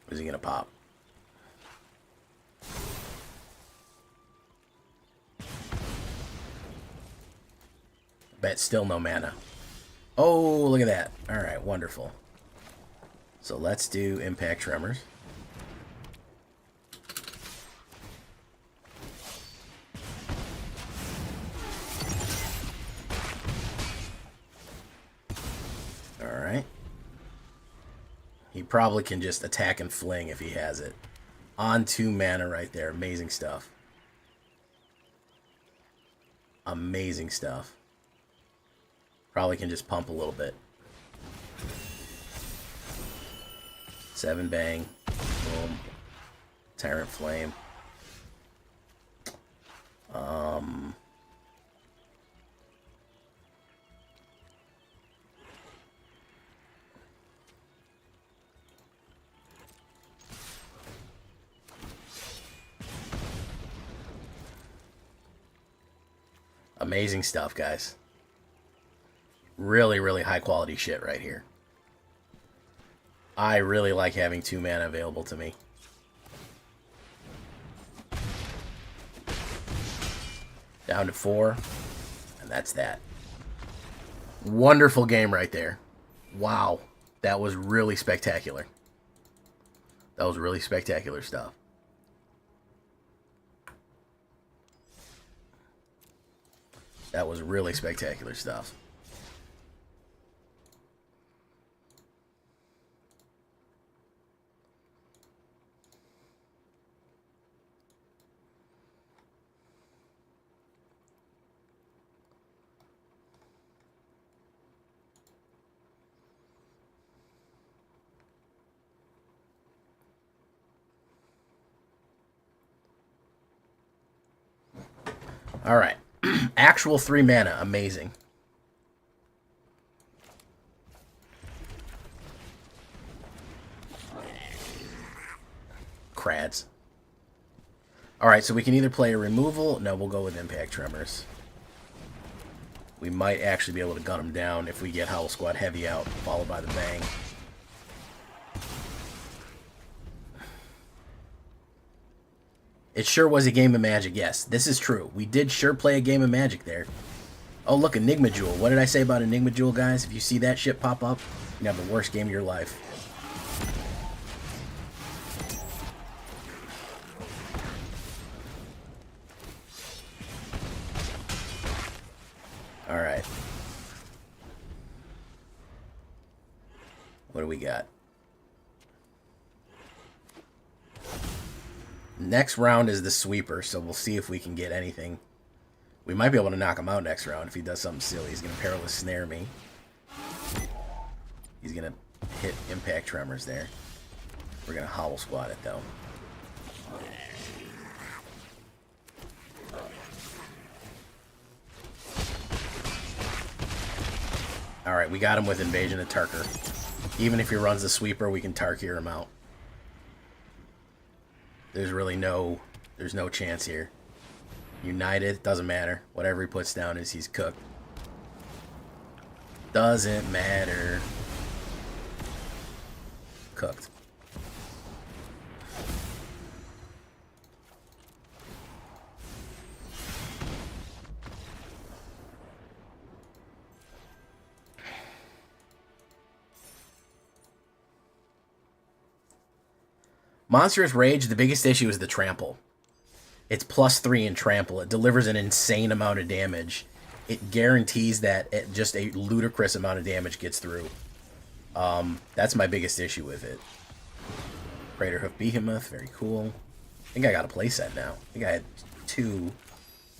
Is he gonna pop? Bet still no mana. Oh, look at that. Alright, wonderful. So let's do Impact Tremors. Alright. He probably can just attack and fling if he has it. On 2 mana right there. Amazing stuff. Amazing stuff. Probably can just pump a little bit. 7 bang. Boom. Tyrant Flame. Amazing stuff, guys. Really, really high quality shit right here. I really like having 2 mana available to me. Down to 4. And that's that. Wonderful game right there. Wow. That was really spectacular. That was really spectacular stuff. That was really spectacular stuff. All right. Actual 3 mana. Amazing. Crads. All right, so we can either play a removal. No, we'll go with Impact Tremors. We might actually be able to gun them down if we get Howl Squad Heavy out, followed by the Bang. It sure was a game of Magic, yes. This is true. We did sure play a game of Magic there. Oh, look, Enigma Jewel. What did I say about Enigma Jewel, guys? If you see that shit pop up, you have the worst game of your life. Alright. What do we got? Next round is the sweeper, so we'll see if we can get anything. We might be able to knock him out next round if he does something silly. He's going to Perilous Snare me. He's going to hit Impact Tremors there. We're going to Howl Squad it, though. Alright, we got him with Invasion of Tarkir. Even if he runs the sweeper, we can Tarkir him out. There's really no chance here. United, doesn't matter. Whatever he puts down is he's cooked. Doesn't matter. Cooked. Monstrous Rage, the biggest issue is the trample. It's +3 in trample. It delivers an insane amount of damage. It guarantees that just a ludicrous amount of damage gets through. That's my biggest issue with it. Craterhoof Behemoth, very cool. I think I got a playset now. I think I had 2,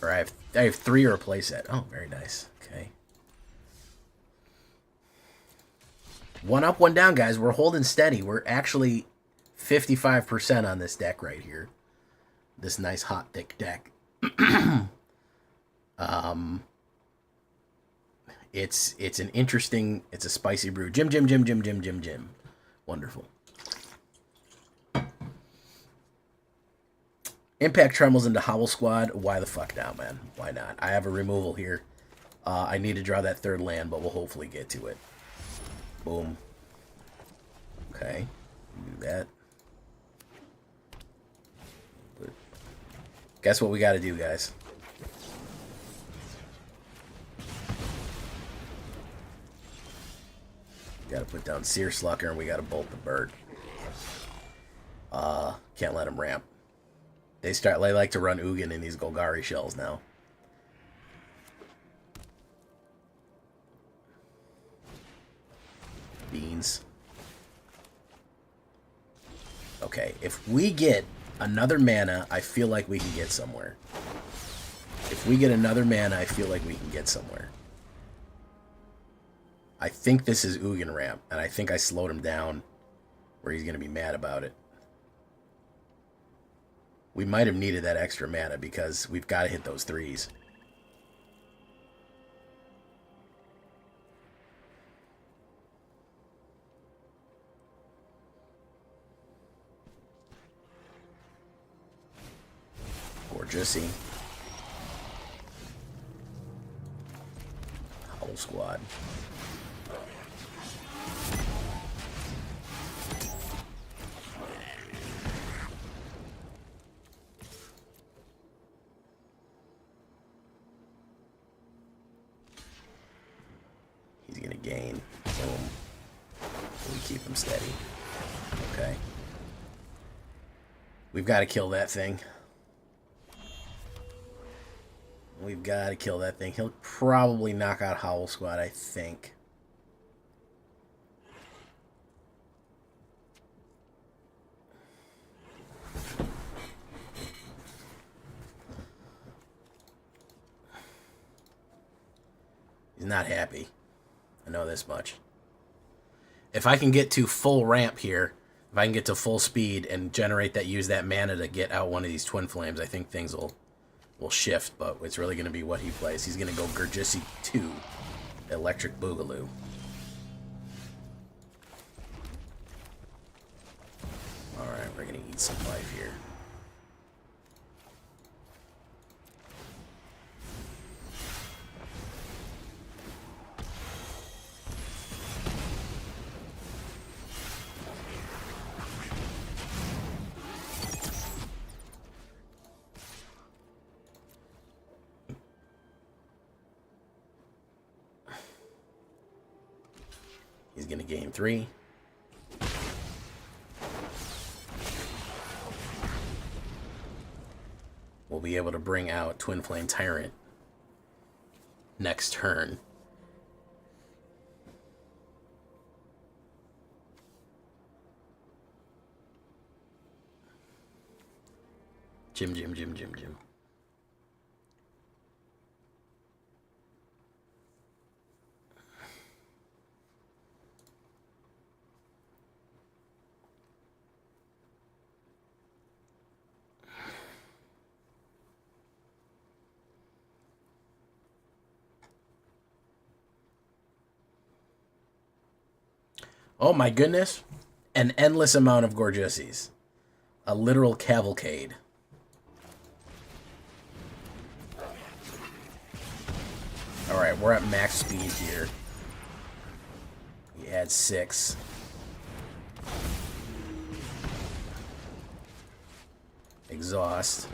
or I have 3 or a playset. Oh, very nice. Okay. 1 up, 1 down, guys. We're holding steady. We're actually 55% on this deck right here. This nice hot thick deck. It's an interesting, it's a spicy brew. Jim. Wonderful. Impact Trembles into Howl Squad. Why the fuck now, man? Why not? I have a removal here. I need to draw that 3rd land, but we'll hopefully get to it. Boom. Okay. Do that. Guess what we got to do, guys? Got to put down Searslucker, and we got to bolt the bird. Can't let them ramp. They like to run Ugin in these Golgari shells now. Beans. Okay, if we get another mana, I feel like we can get somewhere. If we get another mana, I feel like we can get somewhere. I think this is Ugin ramp, and I think I slowed him down where he's going to be mad about it. We might have needed that extra mana because we've got to hit those 3s. Gorgeousy. whole squad. He's gonna gain. Boom. We keep him steady. Okay. We've got to kill that thing. We've got to kill that thing. He'll probably knock out Howl Squad, I think. He's not happy. I know this much. If I can get to full ramp here, if I can get to full speed and generate that, use that mana to get out one of these Twin Flames, I think things will shift, but it's really going to be what he plays. He's going to go Gurjisi 2, Electric Boogaloo. Alright, we're going to eat some life here. He's going to gain 3. We'll be able to bring out Twin Flame Tyrant next turn. Jim. Oh my goodness. An endless amount of Gorgissies. A literal cavalcade. Alright, we're at max speed here. We add 6. Exhaust.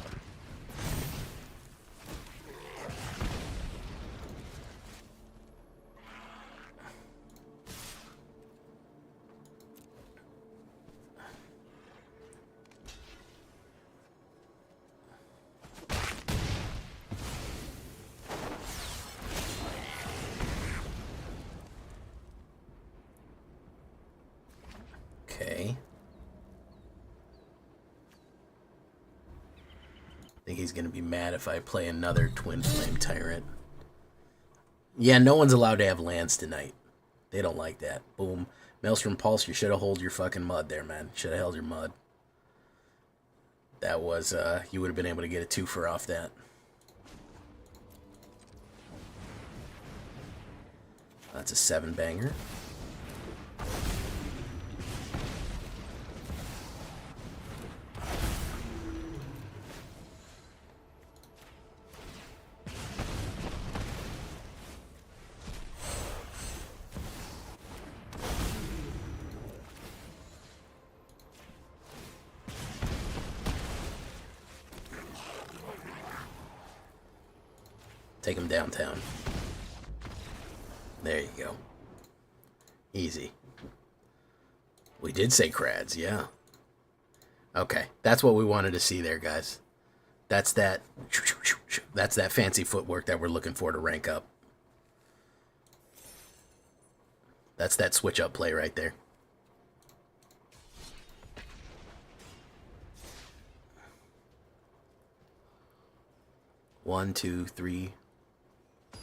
Okay. I think he's going to be mad if I play another Twin Flame Tyrant. Yeah, no one's allowed to have lands tonight. They don't like that. Boom. Maelstrom Pulse, you should have held your fucking mud there, man. Should have held your mud. That was, you would have been able to get a 2-for off that. That's a 7-banger. Take him downtown. There you go. Easy. We did say crads, yeah. Okay, that's what we wanted to see there, guys. That's that fancy footwork that we're looking for to rank up. That's that switch up play right there. One, two, three.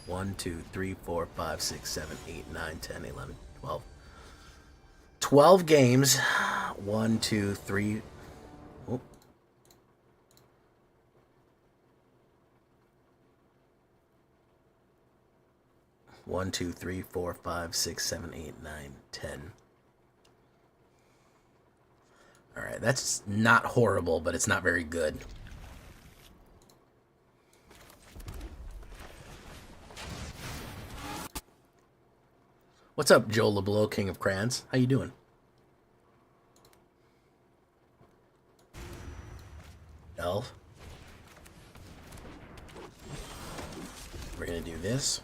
1, 2, 3, 4, 5, 6, 7, 8, 9, 10, 11, 12. 12 games. 1, 2, 3. Oh. One, 2, 3, 4, 5, 6, 7, 8, 9, 10. Alright, that's not horrible, but it's not very good. What's up, Joe LeBlanc, King of Crayons? How you doing? Elf. We're gonna do this.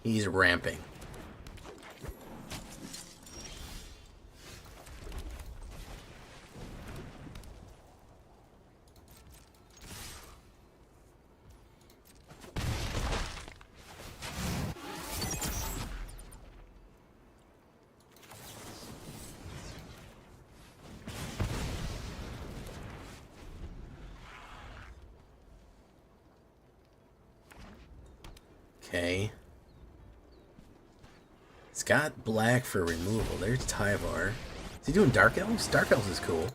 He's ramping. Okay. It's got black for removal. There's Tyvar. Is he doing Dark Elves? Dark Elves is cool.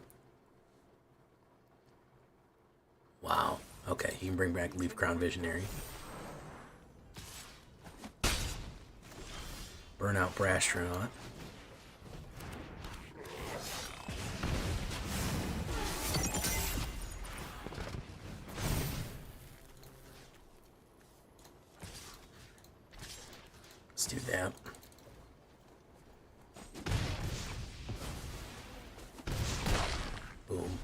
Wow. Okay, he can bring back Leaf Crown Visionary. Burnout Brastronaut. Let's do that. Boom.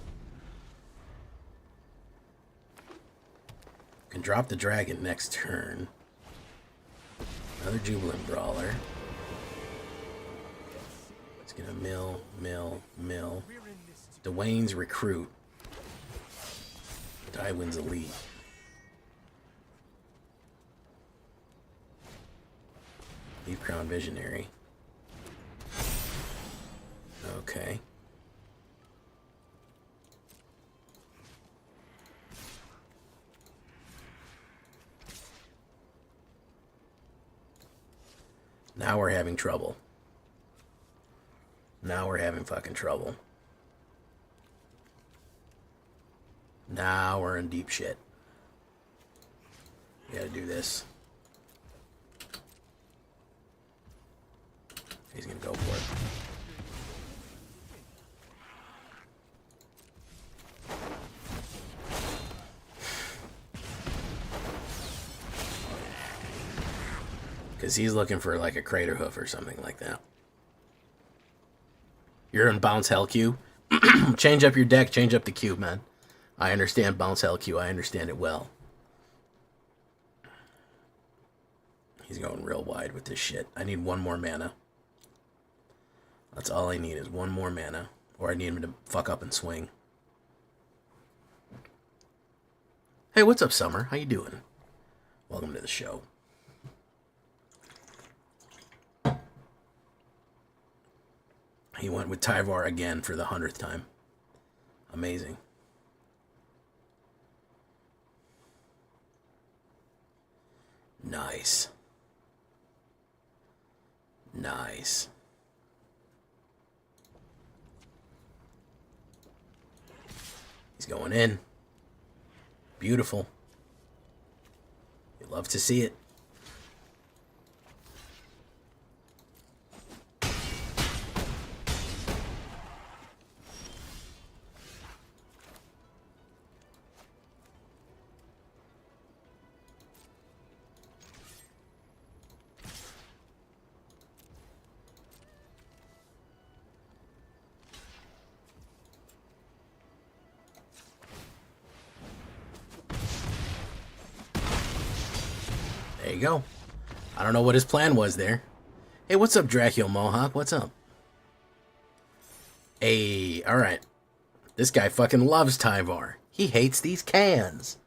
Can drop the dragon next turn. Another Jubilant Brawler. It's gonna mill. Dwayne's Recruit. Tywin's Elite. Leaf Crown Visionary. Okay. Now we're having trouble. Now we're having fucking trouble. Now we're in deep shit. We gotta do this. He's gonna go for it. Because he's looking for like a Crater Hoof or something like that. You're in Bounce Hell Q. Change up your deck, change up the Q, man. I understand Bounce Hell Q. I understand it well. He's going real wide with this shit. I need one more mana. That's all I need is one more mana. Or I need him to fuck up and swing. Hey, what's up, Summer? How you doing? Welcome to the show. He went with Tyvar again for the 100th time. Amazing. Nice. Nice. He's going in. Beautiful. You love to see it. There you go. I don't know what his plan was there. Hey, what's up, Dracula Mohawk? What's up? Hey, alright. This guy fucking loves Tyvar. He hates these cans.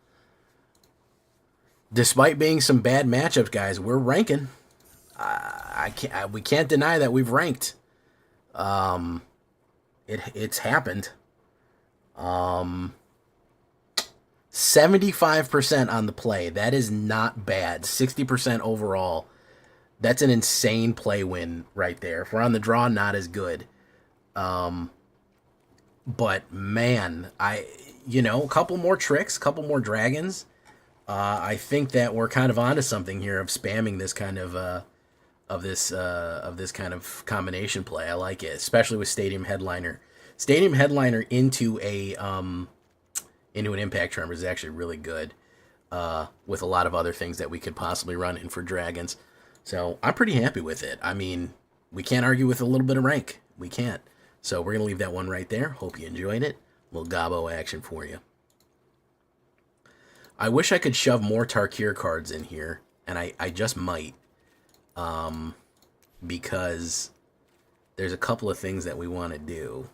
Despite being some bad matchups, guys, we're ranking. We can't deny that we've ranked. It's happened. 75% on the play. That is not bad. 60% overall. That's an insane play win right there. If we're on the draw, not as good. But man, a couple more tricks, couple more dragons. I think that we're kind of onto something here of spamming this kind of this kind of combination play. I like it, especially with Stadium Headliner Stadium Headliner into an Impact Tremor is actually really good, with a lot of other things that we could possibly run in for Dragons. So I'm pretty happy with it. I mean, we can't argue with a little bit of rank. We can't. So we're going to leave that one right there. Hope you enjoyed it. A little Gobbo action for you. I wish I could shove more Tarkir cards in here, and I just might. Because there's a couple of things that we want to do.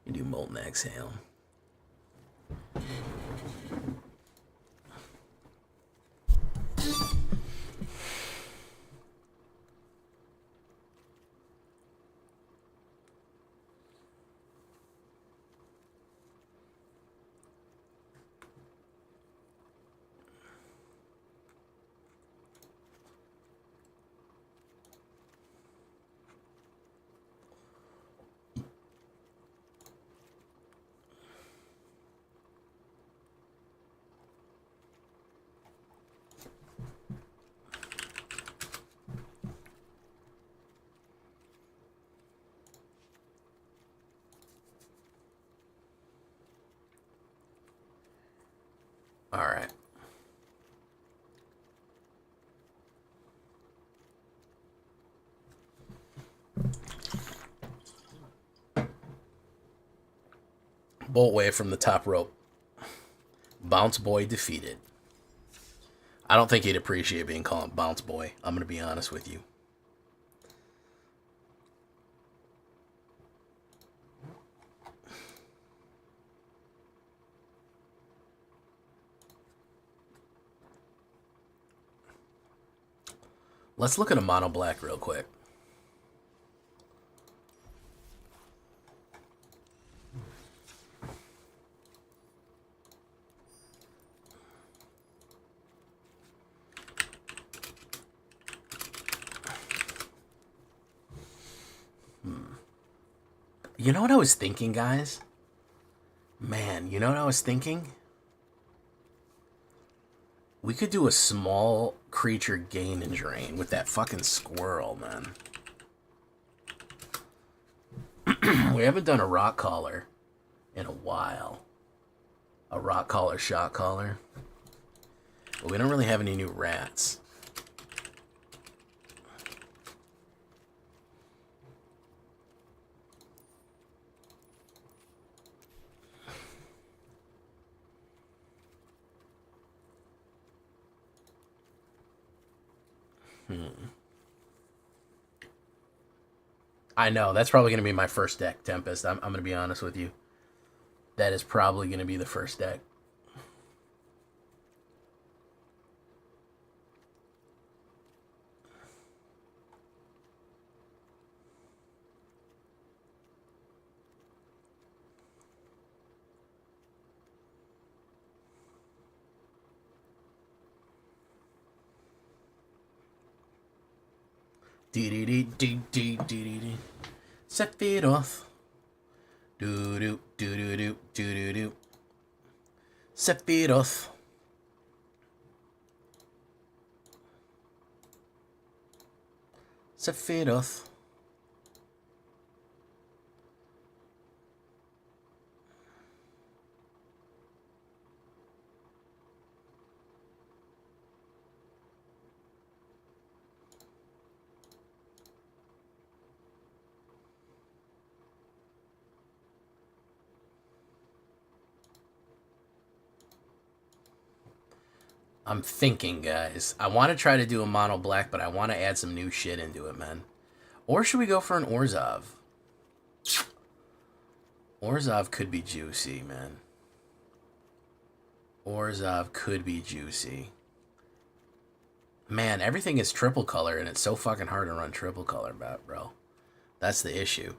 You do Molten Exhale. All right. Bolt Wave from the top rope. Bounce Boy defeated. I don't think he'd appreciate being called Bounce Boy. I'm going to be honest with you. Let's look at a mono black real quick. You know what I was thinking, guys? Man, you know what I was thinking? We could do a small creature gain and drain with that fucking squirrel, man. We haven't done a rock collar in a while. A rock collar, shot collar. But we don't really have any new rats. I know, that's probably going to be my first deck, Tempest. I'm going to be honest with you. That is probably going to be the first deck. Dee-dee-dee-dee-dee-dee-dee. Sephiroth. Do-do-do-do-do-do-do-do. Sephiroth. Sephiroth. I'm thinking, guys. I want to try to do a mono black, but I want to add some new shit into it, man. Or should we go for an Orzhov? Orzhov could be juicy, man. Orzhov could be juicy. Man, everything is triple color, and it's so fucking hard to run triple color, bro. That's the issue.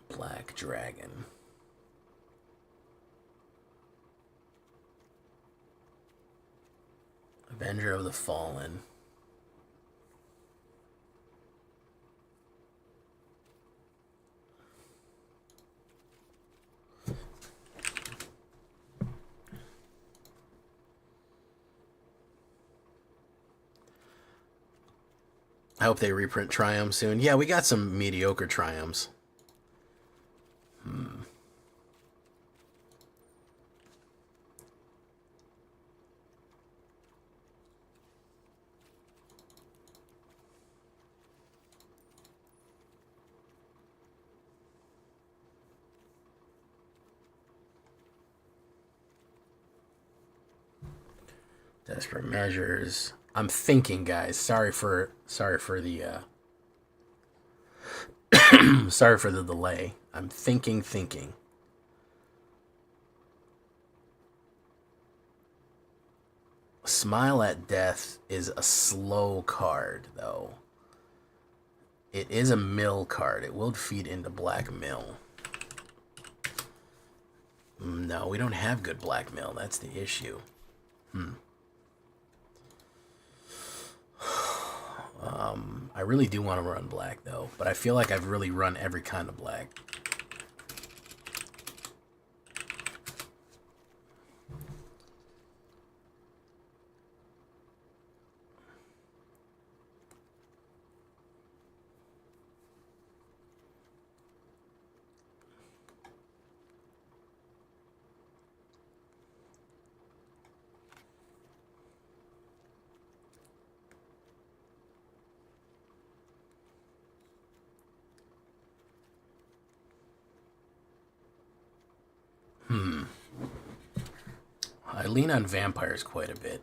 Black Dragon. Avenger of the Fallen. I hope they reprint Triumphs soon. Yeah, we got some mediocre Triumphs. Desperate Measures. I'm thinking, guys. Sorry for the sorry for the delay. I'm thinking. Smile at Death is a slow card, though. It is a mill card. It will feed into Black Mill. No, we don't have good Black Mill. That's the issue. I really do want to run black, though. But I feel like I've really run every kind of black. I lean on vampires quite a bit.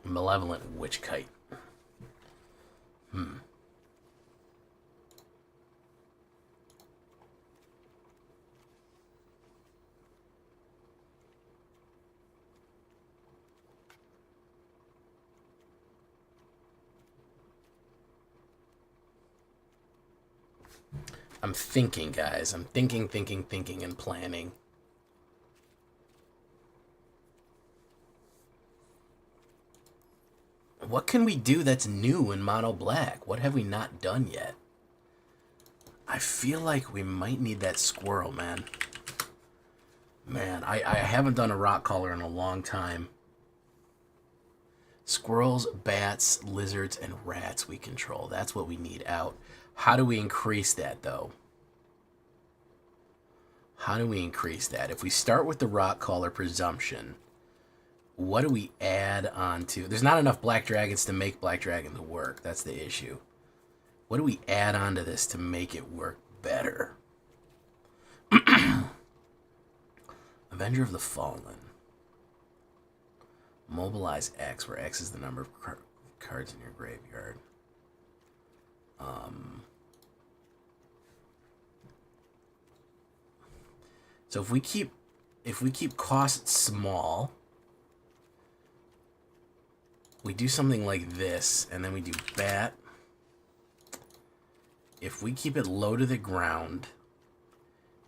Malevolent Witch Kite. I'm thinking, guys. I'm thinking, and planning. What can we do that's new in mono black? What have we not done yet? I feel like we might need that squirrel, man. Man, I haven't done a rock collar in a long time. Squirrels, bats, lizards, and rats we control. That's what we need out. How do we increase that, though? How do we increase that? If we start with the rock collar presumption, what do we add on to? There's not enough black dragons to make black dragons work. That's the issue. What do we add on to this to make it work better? Avenger of the Fallen. Mobilize X, where X is the number of cards in your graveyard. So if we keep costs small, we do something like this, and then we do bat. If we keep it low to the ground,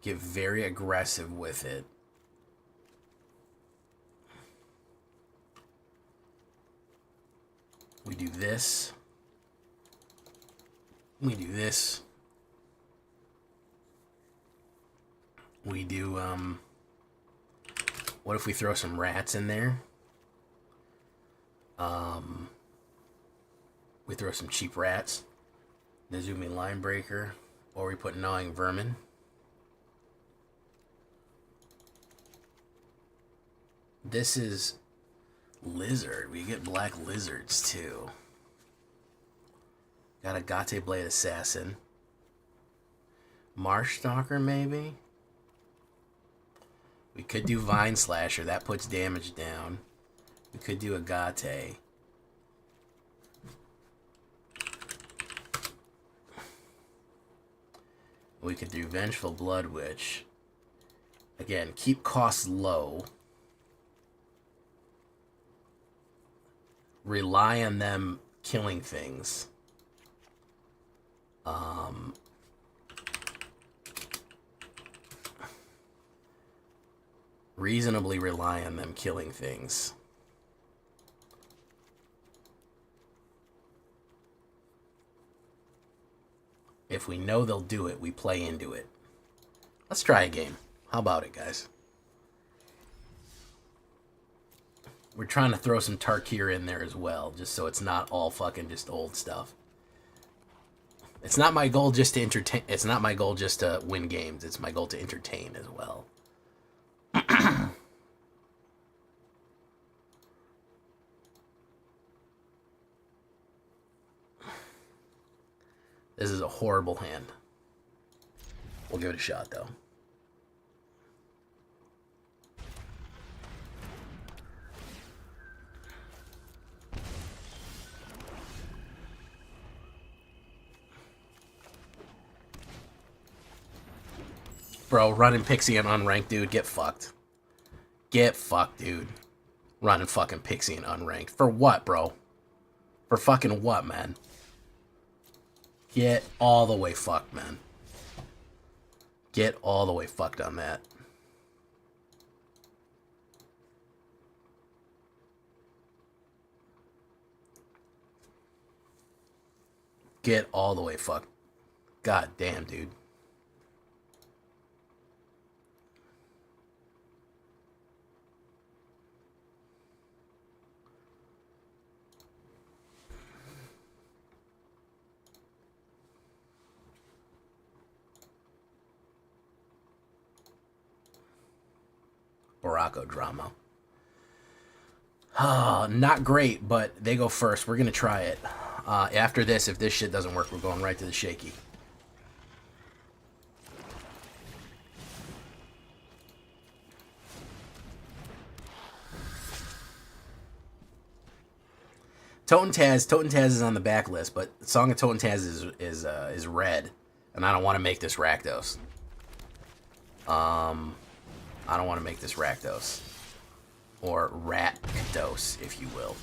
get very aggressive with it, we do this. We do this. We do, what if we throw some rats in there? We throw some cheap rats. Nezumi Line Breaker. Or we put Gnawing Vermin. This is Lizard. We get black lizards too. Got a Gate Blade Assassin. Marsh Stalker maybe? We could do Vine Slasher. That puts damage down. We could do a Gate. We could do Vengeful Blood Witch. Again, keep costs low. Rely on them killing things. Reasonably rely on them killing things. If we know they'll do it, we play into it. Let's try a game. How about it, guys? We're trying to throw some Tarkir in there as well, just so it's not all fucking just old stuff. It's not my goal just to entertain. It's not my goal just to win games. It's my goal to entertain as well. This is a horrible hand. We'll give it a shot, though. Bro, running Pixie and unranked, dude. Get fucked. Get fucked, dude. Running fucking Pixie and unranked. For what, bro? For fucking what, man? Get all the way fucked, man. Get all the way fucked on that. Get all the way fucked. God damn, dude. Baracco drama. Not great, but they go first. We're going to try it. After this, if this shit doesn't work, we're going right to the shaky. Taz is on the back list, but Song of Toten Taz is red, and I don't want to make this Rakdos. I don't want to make this Rakdos. Or Ratdos, if you will.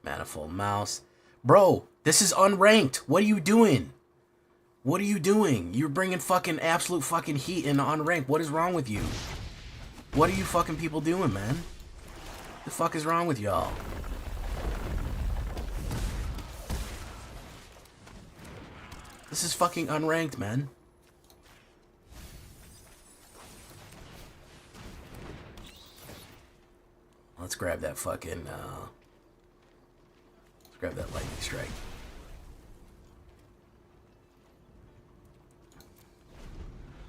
Manifold Mouse. Bro, this is unranked. What are you doing? What are you doing? You're bringing fucking absolute fucking heat into unranked. What is wrong with you? What are you fucking people doing, man? The fuck is wrong with y'all? This is fucking unranked, man. Let's grab that fucking, let's grab that lightning strike.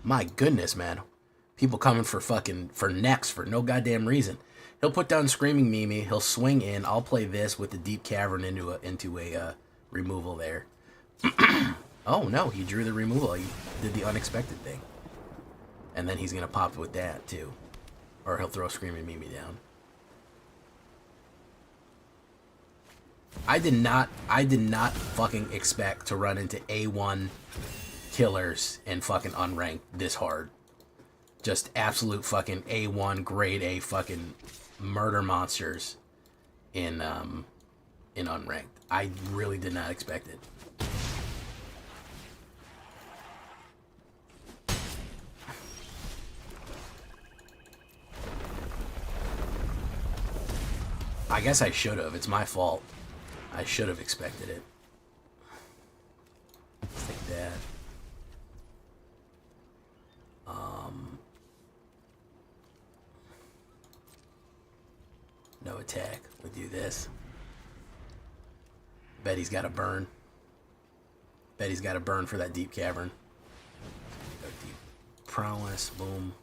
My goodness, man. People coming for necks for no goddamn reason. He'll put down Screaming Mimi. He'll swing in. I'll play this with the Deep Cavern into a removal there. Oh, no. He drew the removal. He did the unexpected thing. And then he's going to pop with that, too. Or he'll throw Screaming Mimi down. I did not fucking expect to run into A1 killers and fucking unranked this hard. Just absolute fucking A1 grade A fucking murder monsters in unranked. I really did not expect it. I guess I should have. It's my fault. I should have expected it. Let's take that. No attack. We do this. Bet he's got a burn. Bet he's got a burn for that deep cavern. Deep prowess. Boom.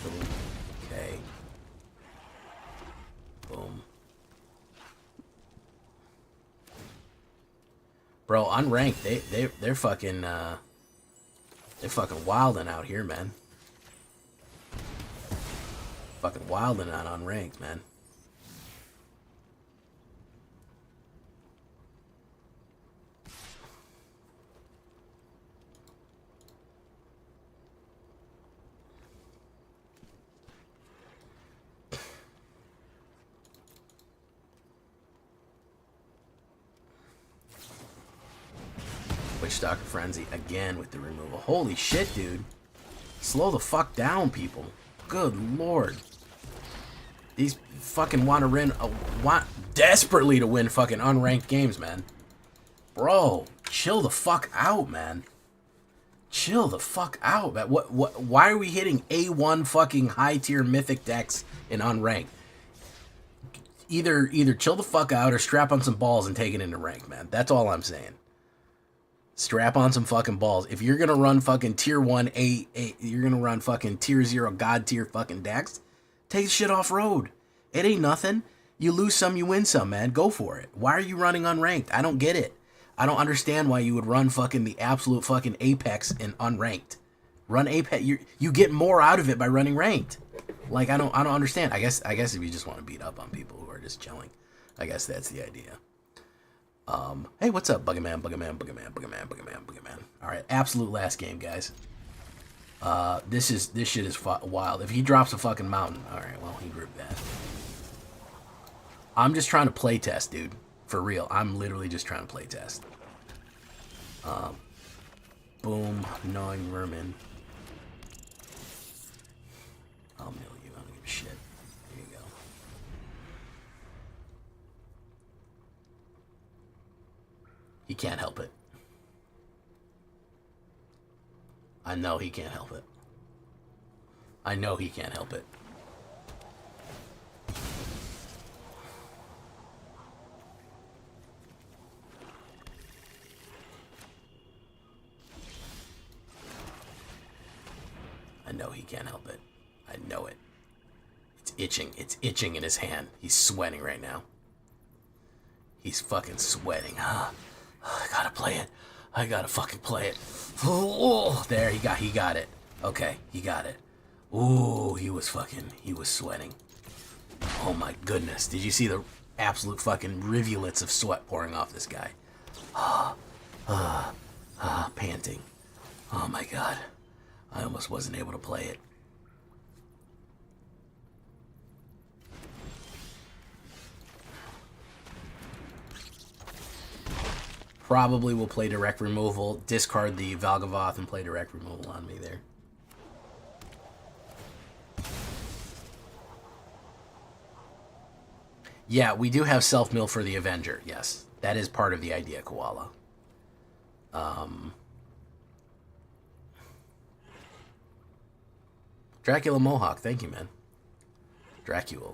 Boom. Okay. Boom. Bro, unranked, they're fucking wilding out here, man. Fucking wilding out unranked, man. Witchstalker Frenzy again with the removal. Holy shit, dude. Slow the fuck down, people. Good lord. These fucking want desperately to win fucking unranked games, man. Bro, chill the fuck out, man. Chill the fuck out, man. Why are we hitting A1 fucking high tier mythic decks in unranked? Either chill the fuck out or strap on some balls and take it into rank, man. That's all I'm saying. Strap on some fucking balls. If you're gonna run fucking tier 1, you're gonna run fucking tier 0, god tier fucking decks, take shit off road. It ain't nothing. You lose some, you win some, man. Go for it. Why are you running unranked? I don't get it. I don't understand why you would run fucking the absolute fucking apex in unranked. Run apex. You get more out of it by running ranked. Like I don't understand. I guess if you just want to beat up on people who are just chilling, I guess that's the idea. Hey, what's up, Buggerman? All right, absolute last game, guys. This shit is wild. If he drops a fucking mountain, all right, well, he grouped that. I'm just trying to play test, dude. For real, I'm literally just trying to play test. Boom, gnawing vermin. I'll mill you. I don't give a shit. Here you go. He can't help it. I know he can't help it. I know he can't help it. I know he can't help it. I know it. It's itching. It's itching in his hand. He's sweating right now. He's fucking sweating. I gotta play it. I gotta fucking play it. Oh, there, he got it. Okay, he got it. Ooh, he was sweating. Oh my goodness. Did you see the absolute fucking rivulets of sweat pouring off this guy? Panting. Oh my god. I almost wasn't able to play it. Probably will play direct removal, discard the Valgavoth and play direct removal on me there. Yeah, we do have self-mill for the Avenger, yes. That is part of the idea, Koala. Dracula Mohawk, thank you, man. Dracula.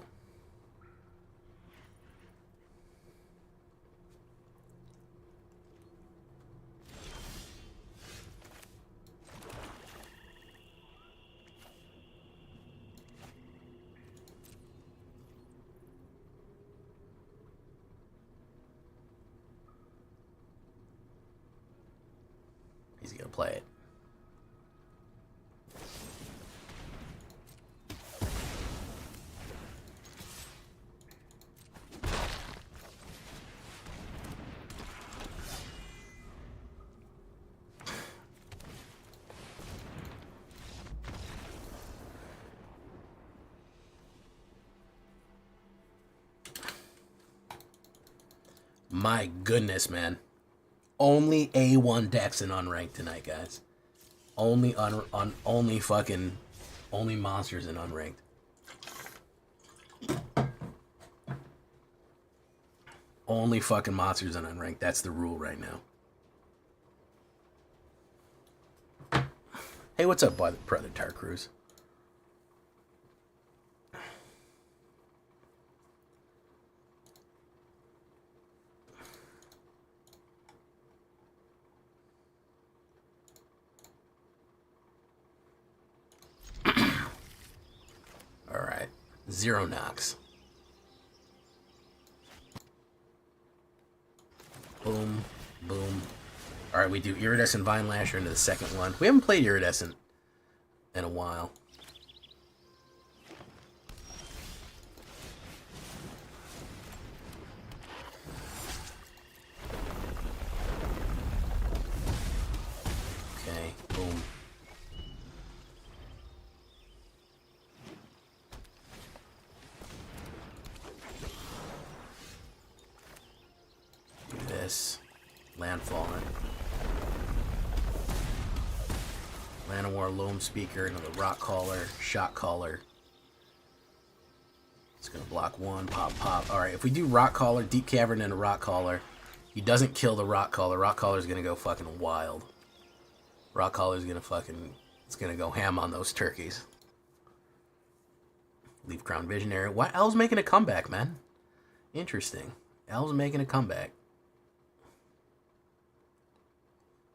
He's gonna play it. My goodness, man. Only A1 decks in unranked tonight, guys. Only monsters in unranked. Only fucking monsters in unranked. That's the rule right now. Hey, what's up, brother TARKIR? 0 knocks. Boom, boom. All right, we do Iridescent Vine Lasher into the second one. We haven't played Iridescent in a while. Okay, boom. Do this. Landfall it. Llanowar, Loam Speaker, another Rock Caller, Shock Caller. It's going to block one, pop, pop. Alright, if we do Rock Caller, Deep Cavern, and a Rock Caller, he doesn't kill the Rock Caller. Rock Caller's going to go fucking wild. Rock Caller's going to fucking... It's going to go ham on those turkeys. Leaf Crown Visionary. Why? El's making a comeback, man. Interesting. El's making a comeback.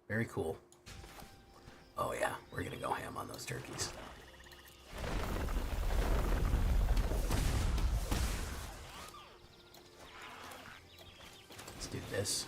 Very cool. Oh yeah, we're gonna go ham on those turkeys. Let's do this.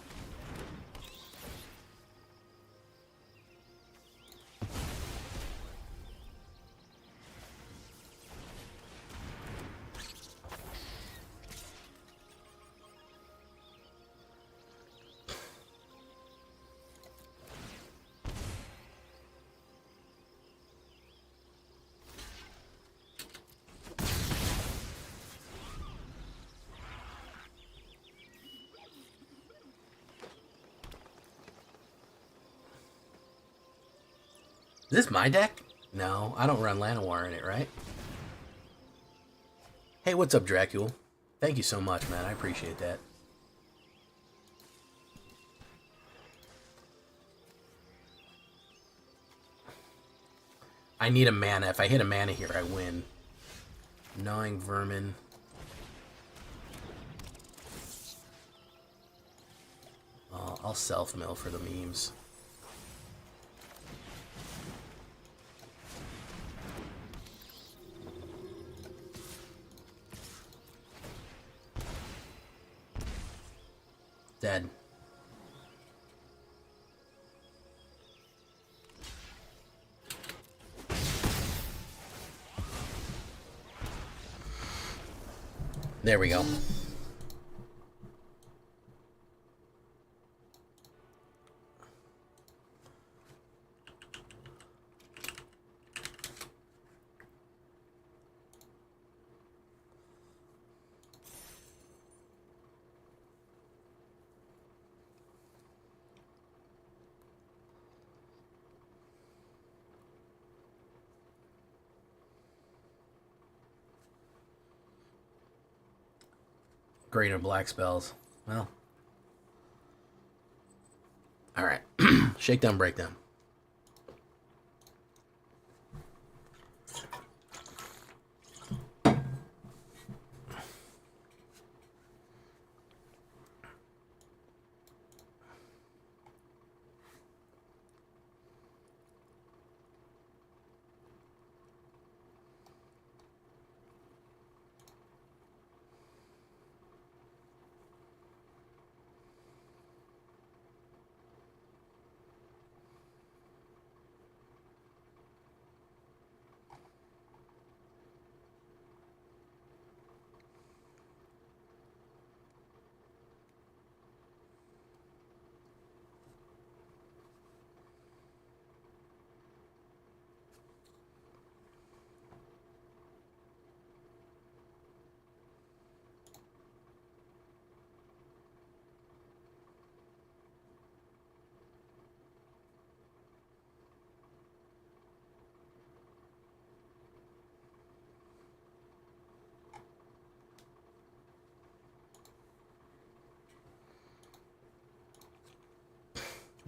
Is this my deck? No, I don't run Llanowar in it, right? Hey, what's up, Dracula? Thank you so much, man. I appreciate that. I need a mana. If I hit a mana here, I win. Gnawing Vermin. I'll self-mill for the memes. Dead. There we go. Green and black spells. Well. Alright. Shakedown, breakdown.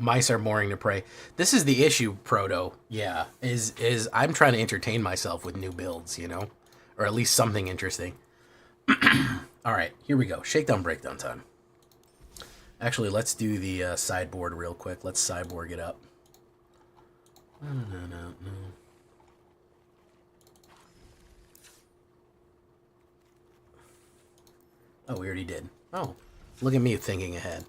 Mice are boring to prey. This is the issue, Proto. Yeah, is I'm trying to entertain myself with new builds, you know, or at least something interesting. All right, here we go. Shakedown, breakdown time. Actually, let's do the sideboard real quick. Let's sideboard it up. No. Oh, we already did. Oh, look at me thinking ahead.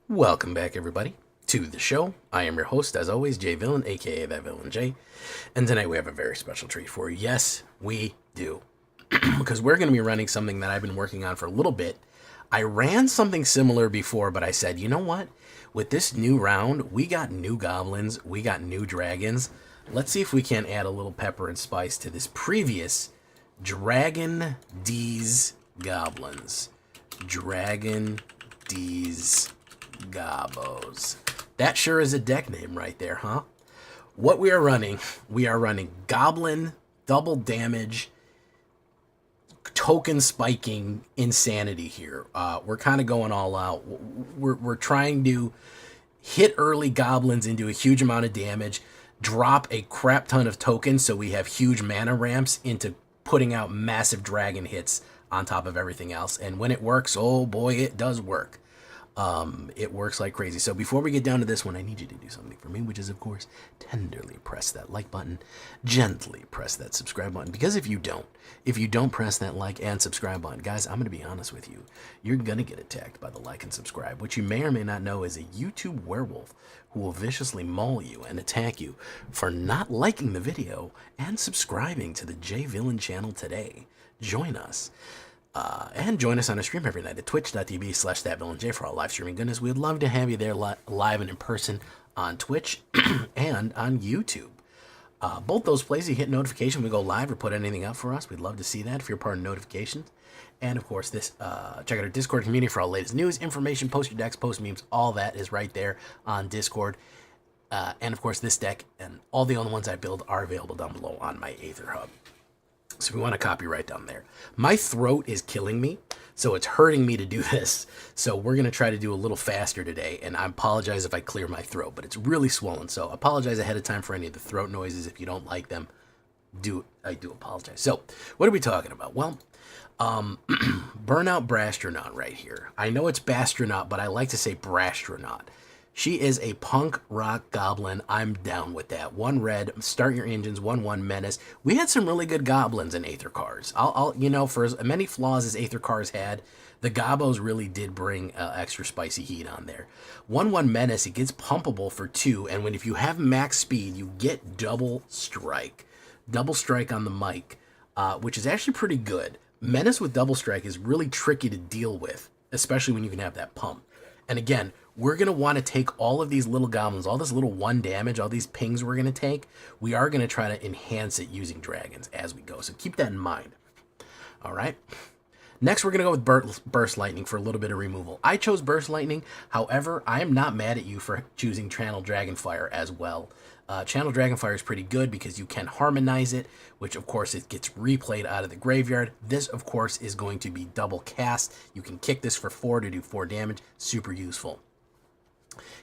Welcome back, everybody, to the show. I am your host, as always, Jay Villain, aka That Villain Jay. And tonight we have a very special treat for you. Yes, we do. Because we're going to be running something that I've been working on for a little bit. I ran something similar before, but I said, you know what? With this new round, we got new goblins, we got new dragons. Let's see if we can add a little pepper and spice to this previous Dragon D's Goblins. Dragon D's Gobos. That sure is a deck name right there, huh? What we are running Goblin double damage token spiking insanity here. We're kind of going all out. We're trying to hit early goblins into a huge amount of damage, drop a crap ton of tokens so we have huge mana ramps into putting out massive dragon hits on top of everything else. And when it works, oh boy, it does work. It works like crazy. So before we get down to this one, I need you to do something for me, which is, of course, tenderly press that like button, gently press that subscribe button. Because if you don't press that like and subscribe button, guys, I'm going to be honest with you. You're going to get attacked by the like and subscribe, which you may or may not know is a YouTube werewolf who will viciously maul you and attack you for not liking the video and subscribing to the J Villain channel today. Join us. And join us on a stream every night at twitch.tv/thatvillainej for all live streaming goodness. We'd love to have you there live and in person on Twitch and on YouTube. Both those places, you hit notification when we go live or put anything up for us. We'd love to see that if you're part of notifications. And of course, check out our Discord community for all latest news, information, post your decks, post memes. All that is right there on Discord. And of course, this deck and all the other ones I build are available down below on my AetherHub. So we want to copy right down there. My throat is killing me, so it's hurting me to do this. So we're going to try to do a little faster today, and I apologize if I clear my throat, but it's really swollen. So apologize ahead of time for any of the throat noises. If you don't like them, I do apologize. So what are we talking about? Well, Burnout Brastronaut right here. I know it's Bastronaut, but I like to say Brastronaut. She is a punk rock goblin. I'm down with that. 1 red, start your engines, 1/1 menace. We had some really good goblins in Aether Cars. For as many flaws as Aether Cars had, the Gobos really did bring extra spicy heat on there. 1/1 menace, it gets pumpable for 2, and if you have max speed, you get double strike. Double strike on the mic, which is actually pretty good. Menace with double strike is really tricky to deal with, especially when you can have that pump. And again, we're going to want to take all of these little goblins, all this little 1 damage, all these pings we're going to take. We are going to try to enhance it using dragons as we go. So keep that in mind. All right. Next, we're going to go with Burst Lightning for a little bit of removal. I chose Burst Lightning. However, I am not mad at you for choosing Channel Dragonfire as well. Channel Dragonfire is pretty good because you can harmonize it, which of course it gets replayed out of the graveyard. This of course is going to be double cast. You can kick this for 4 to do 4 damage. Super useful.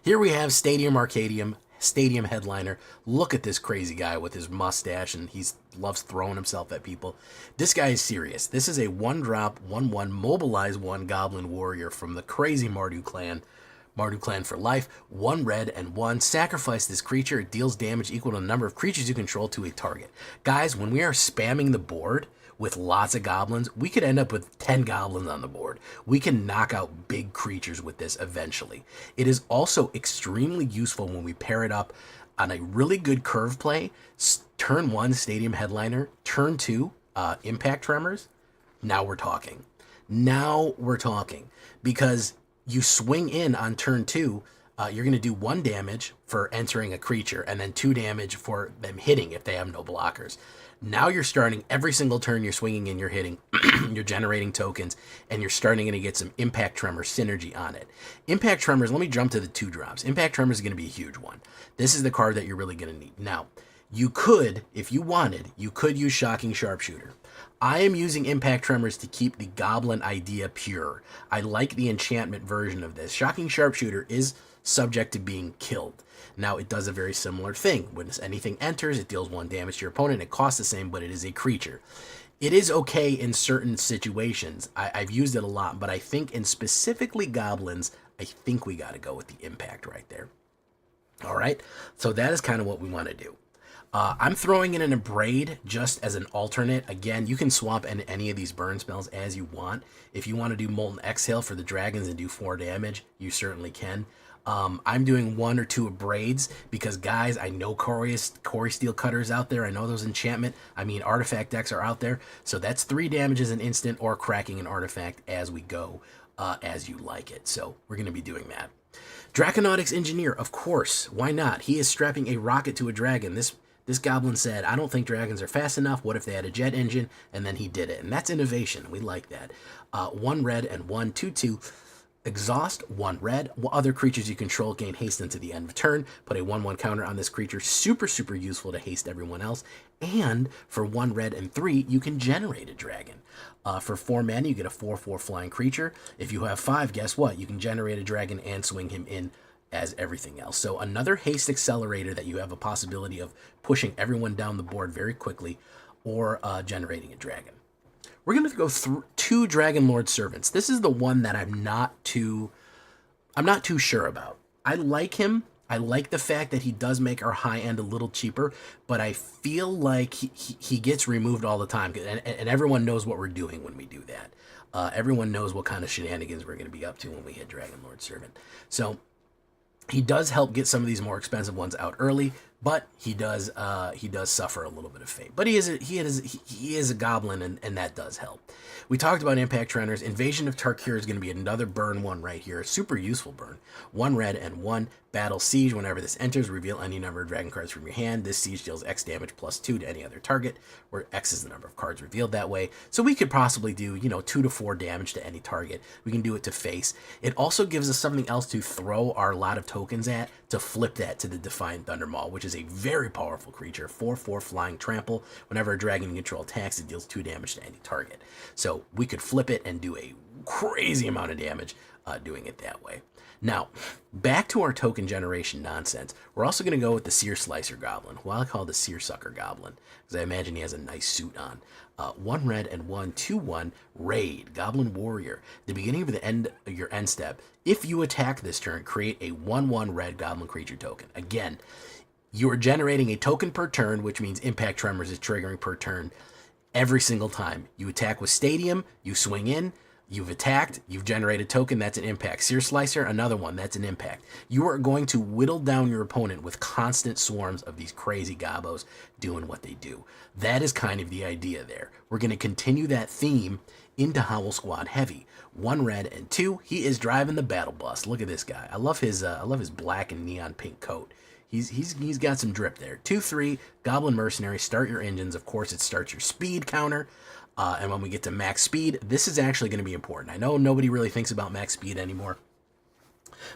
Here we have Stadium Arcadium, Stadium Headliner. Look at this crazy guy with his mustache, and he loves throwing himself at people. This guy is serious. This is a 1-drop, 1/1, mobilize 1 Goblin Warrior from the crazy Mardu clan. Mardu clan for life. 1 red and 1. Sacrifice this creature. It deals damage equal to the number of creatures you control to a target. Guys, when we are spamming the board with lots of goblins, we could end up with 10 goblins on the board. We can knock out big creatures with this eventually. It is also extremely useful when we pair it up on a really good curve play. Turn 1, Stadium Headliner. Turn 2, Impact Tremors. Now we're talking. Because you swing in on turn 2, you're going to do 1 damage for entering a creature and then 2 damage for them hitting if they have no blockers. Now you're starting every single turn you're swinging in, you're hitting, you're generating tokens, and you're starting to get some Impact Tremor synergy on it. Impact Tremors, let me jump to the 2 drops. Impact Tremors is going to be a huge one. This is the card that you're really going to need. Now, you could, if you wanted, you could use Shocking Sharpshooter. I am using Impact Tremors to keep the Goblin idea pure. I like the enchantment version of this. Shocking Sharpshooter is subject to being killed. Now, it does a very similar thing. When anything enters, it deals 1 damage to your opponent. It costs the same, but it is a creature. It is okay in certain situations. I've used it a lot, but I think in specifically goblins, I think we got to go with the impact right there. All right, so that is kind of what we want to do. I'm throwing in an Abrade just as an alternate. Again, you can swap in any of these burn spells as you want. If you want to do Molten Exhale for the dragons and do 4 damage, you certainly can. I'm doing 1 or 2 Abrades because, guys, I know Core Steel Cutters out there. I know those artifact decks are out there. So that's 3 damage as an instant or cracking an artifact as we go, as you like it. So we're going to be doing that. Draconautics Engineer, of course. Why not? He is strapping a rocket to a dragon. This goblin said, I don't think dragons are fast enough. What if they had a jet engine? And then he did it. And that's innovation. We like that. 1 red and 1, 2/2. Exhaust, 1 red. Other creatures you control gain haste until the end of turn. Put a 1/1 counter on this creature. Super, super useful to haste everyone else. And for 1 red and 3, you can generate a dragon. For 4 mana, you get a 4/4 flying creature. If you have 5, guess what? You can generate a dragon and swing him in as everything else. So another haste accelerator that you have a possibility of pushing everyone down the board very quickly, or generating a dragon. We're going to go through 2 Dragon Lord Servants. This is the one that I'm not too sure about. I like him. I like the fact that he does make our high end a little cheaper, but I feel like he gets removed all the time, and everyone knows what we're doing when we do that. Everyone knows what kind of shenanigans we're going to be up to when we hit Dragon Lord Servant. So he does help get some of these more expensive ones out early, but he does suffer a little bit of fate. But he is a goblin, and that does help. We talked about impact trenders. Invasion of Tarkir is going to be another burn one right here. A super useful burn. 1 red and 1 battle siege. Whenever this enters, reveal any number of dragon cards from your hand. This siege deals X damage plus 2 to any other target, where X is the number of cards revealed that way. So we could possibly do 2 to 4 damage to any target. We can do it to face. It also gives us something else to throw our lot of tokens at to flip that to the Defiant Thundermaw, which is a very powerful creature. 4/4 flying trample. Whenever a dragon you control attacks, it deals 2 damage to any target. So we could flip it and do a crazy amount of damage doing it that way. Now, back to our token generation nonsense. We're also going to go with the Seer Slicer Goblin, who I call the Seer Sucker Goblin, because I imagine he has a nice suit on. 1 red and 1, 2/1 Raid, Goblin Warrior. At the beginning of your end step, if you attack this turn, create a 1/1 red Goblin creature token. Again, you are generating a token per turn, which means Impact Tremors is triggering per turn every single time. You attack with Stadium, you swing in, you've attacked, you've generated token, that's an impact. Seer Slicer, another one, that's an impact. You are going to whittle down your opponent with constant swarms of these crazy gobos doing what they do. That is kind of the idea there. We're going to continue that theme into Howl Squad Heavy. 1 red and 2, he is driving the battle bus. Look at this guy. I love his black and neon pink coat. He's got some drip there. 2/3 Goblin Mercenary. Start your engines. Of course, it starts your speed counter. And when we get to max speed, this is actually going to be important. I know nobody really thinks about max speed anymore,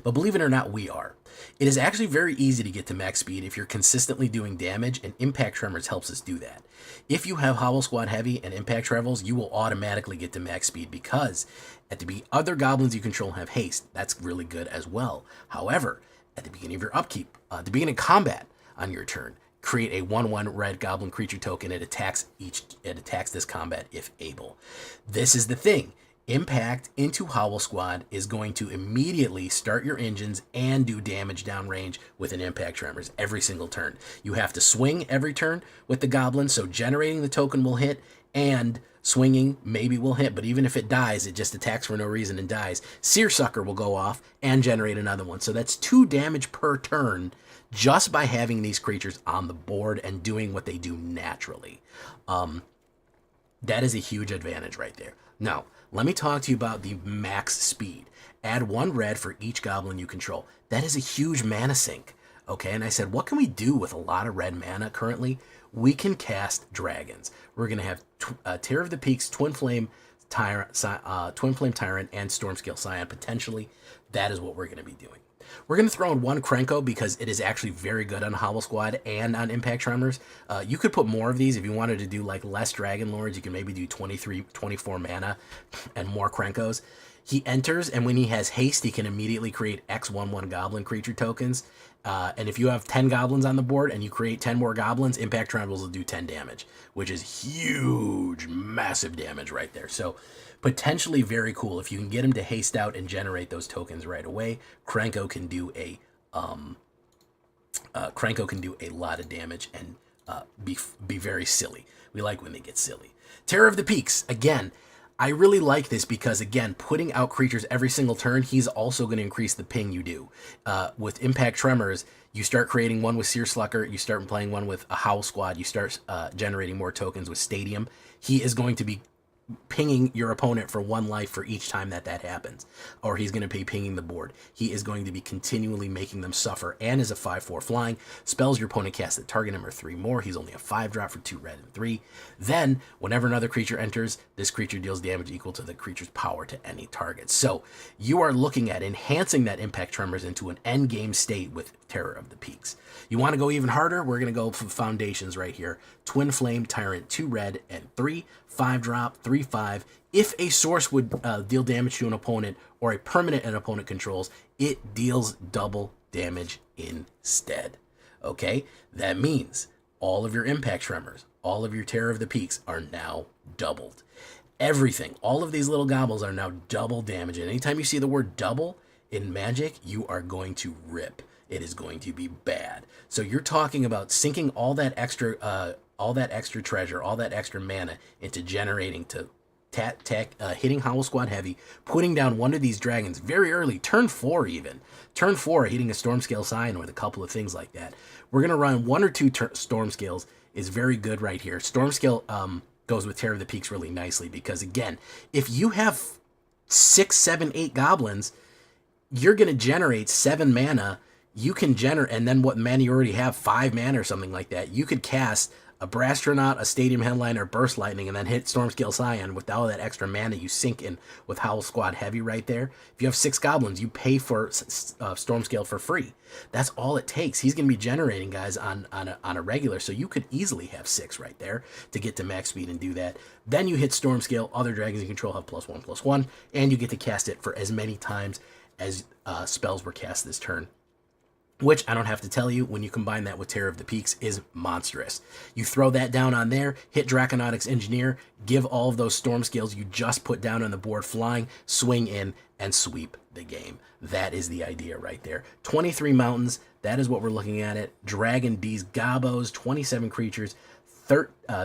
but believe it or not, we are. It is actually very easy to get to max speed if you're consistently doing damage, and Impact Tremors helps us do that. If you have Howl Squad Heavy and Impact Travels, you will automatically get to max speed because other goblins you control have haste. That's really good as well. However, at the beginning of your upkeep, at the beginning of combat on your turn, create a 1/1 red goblin creature token. It attacks this combat if able. This is the thing. Impact into Howl Squad is going to immediately start your engines and do damage downrange with an Impact Tremors every single turn. You have to swing every turn with the goblin, so generating the token will hit, and swinging maybe will hit, but even if it dies, it just attacks for no reason and dies. Seersucker will go off and generate another one. So that's 2 damage per turn just by having these creatures on the board and doing what they do naturally. That is a huge advantage right there. Now, let me talk to you about the max speed. Add 1 red for each goblin you control. That is a huge mana sink. Okay, and I said, what can we do with a lot of red mana currently? We can cast dragons. We're going to have Terror of the Peaks, Twin Flame Tyrant, and Stormscale Scion potentially. That is what we're going to be doing. We're going to throw in 1 Krenko because it is actually very good on Howl Squad and on Impact Tremors. You could put more of these if you wanted to do like less Dragon Lords. You can maybe do 23, 24 mana and more Krenkos. he enters, and when he has haste, he can immediately create X11 goblin creature tokens. And if you have 10 goblins on the board and you create 10 more goblins, impact trembles will do 10 damage, which is huge, massive damage right there. So potentially very cool. If you can get him to haste out and generate those tokens right away, Krenko can do a lot of damage and be very silly. We like when they get silly. Terror of the Peaks, again, I really like this because, again, putting out creatures every single turn, he's also going to increase the ping you do. With Impact Tremors, you start creating one with Searslucker, you start playing one with a Howl Squad, you start generating more tokens with Stadium. He is going to be pinging your opponent for 1 life for each time that happens, or he's going to be pinging the board. He is going to be continually making them suffer, and is a 5/4 flying. Spells your opponent casts at target number 3 more. He's only a 5-drop for 2 red and 3. Then, whenever another creature enters, this creature deals damage equal to the creature's power to any target. So, you are looking at enhancing that Impact Tremors into an end game state with Terror of the Peaks. You want to go even harder? We're going to go for foundations right here. Twin Flame Tyrant, 2 red and 3, 5-drop, 3/5. If a source would deal damage to an opponent or a permanent an opponent controls, it deals double damage instead. Okay? That means all of your Impact Tremors, all of your Terror of the Peaks are now doubled. Everything, all of these little gobbles are now double damage. And anytime you see the word double in Magic, you are going to rip. It is going to be bad. So you're talking about sinking all that extra treasure, all that extra mana into generating to hitting Howl Squad heavy, putting down one of these dragons very early, turn 4 even. Turn 4, hitting a Stormscale Scion with a couple of things like that. We're going to run 1 or 2 Stormscales is very good right here. Stormscale goes with Terror of the Peaks really nicely because, again, if you have 6, 7, 8 goblins, you're going to generate 7 mana. You can generate, and then what mana you already have, 5 mana or something like that. You could cast a Brastronaut, a Stadium Headliner, Burst Lightning, and then hit Stormscale Scion with all that extra mana you sink in with Howl Squad Heavy right there. If you have 6 goblins, you pay for Stormscale for free. That's all it takes. He's going to be generating guys on a regular, so you could easily have 6 right there to get to max speed and do that. Then you hit Stormscale, other dragons you control have +1/+1, and you get to cast it for as many times as spells were cast this turn. Which, I don't have to tell you, when you combine that with Terror of the Peaks, is monstrous. You throw that down on there, hit Draconautics Engineer, give all of those Storm Scales you just put down on the board flying, swing in, and sweep the game. That is the idea right there. 23 mountains, that is what we're looking at it. Dragon D's Gobos, 27 creatures,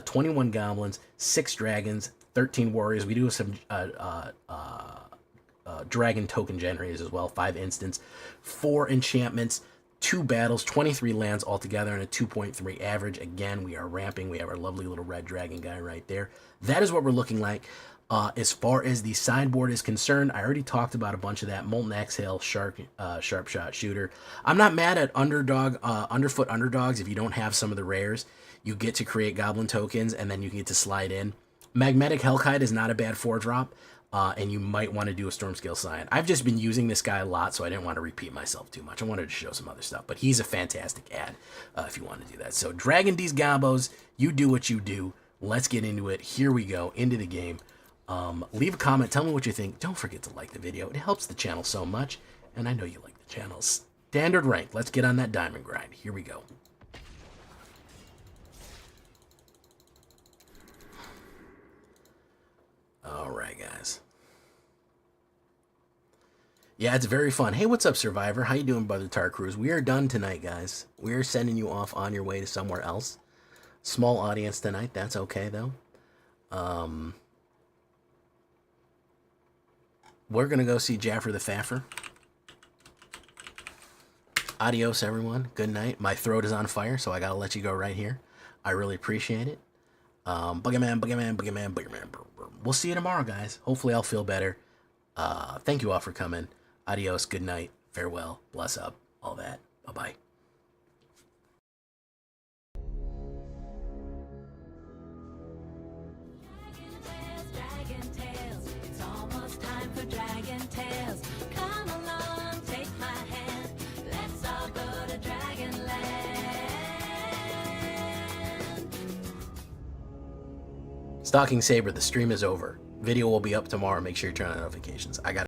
21 goblins, 6 dragons, 13 warriors. We do have some dragon token generators as well, 5 instants, 4 enchantments, 2 battles, 23 lands altogether, and a 2.3 average. Again, we are ramping. We have our lovely little red dragon guy right there. That is what we're looking like. As far as the sideboard is concerned, I already talked about a bunch of that. Molten Exhale, Sharp Shot Shooter. I'm not mad at underfoot underdogs if you don't have some of the rares. You get to create goblin tokens, and then you get to slide in. Magnetic Hellkite is not a bad 4-drop. And you might want to do a Stormscale Scion. I've just been using this guy a lot, so I didn't want to repeat myself too much. I wanted to show some other stuff, but he's a fantastic ad if you want to do that. So Dragon D's Gobos, you do what you do. Let's get into it. Here we go, into the game. Leave a comment. Tell me what you think. Don't forget to like the video. It helps the channel so much, and I know you like the channel. Standard rank. Let's get on that diamond grind. Here we go. All right, guys. Yeah, it's very fun. Hey, what's up, Survivor? How you doing, Brother TARKIR? We are done tonight, guys. We are sending you off on your way to somewhere else. Small audience tonight. That's okay, though. We're going to go see Jaffer the Faffer. Adios, everyone. Good night. My throat is on fire, so I got to let you go right here. I really appreciate it. Boogeyman, Boogeyman, Boogeyman, Boogeyman. We'll see you tomorrow, guys. Hopefully I'll feel better. Thank you all for coming. Adios, good night, farewell, bless up, all that. Bye-bye. Dragon Tales, it's almost time for Dragon Tales. Come along, take my hand, let's all go to Dragonland. Stalking Saber, the stream is over. Video will be up tomorrow. Make sure you turn on notifications. I got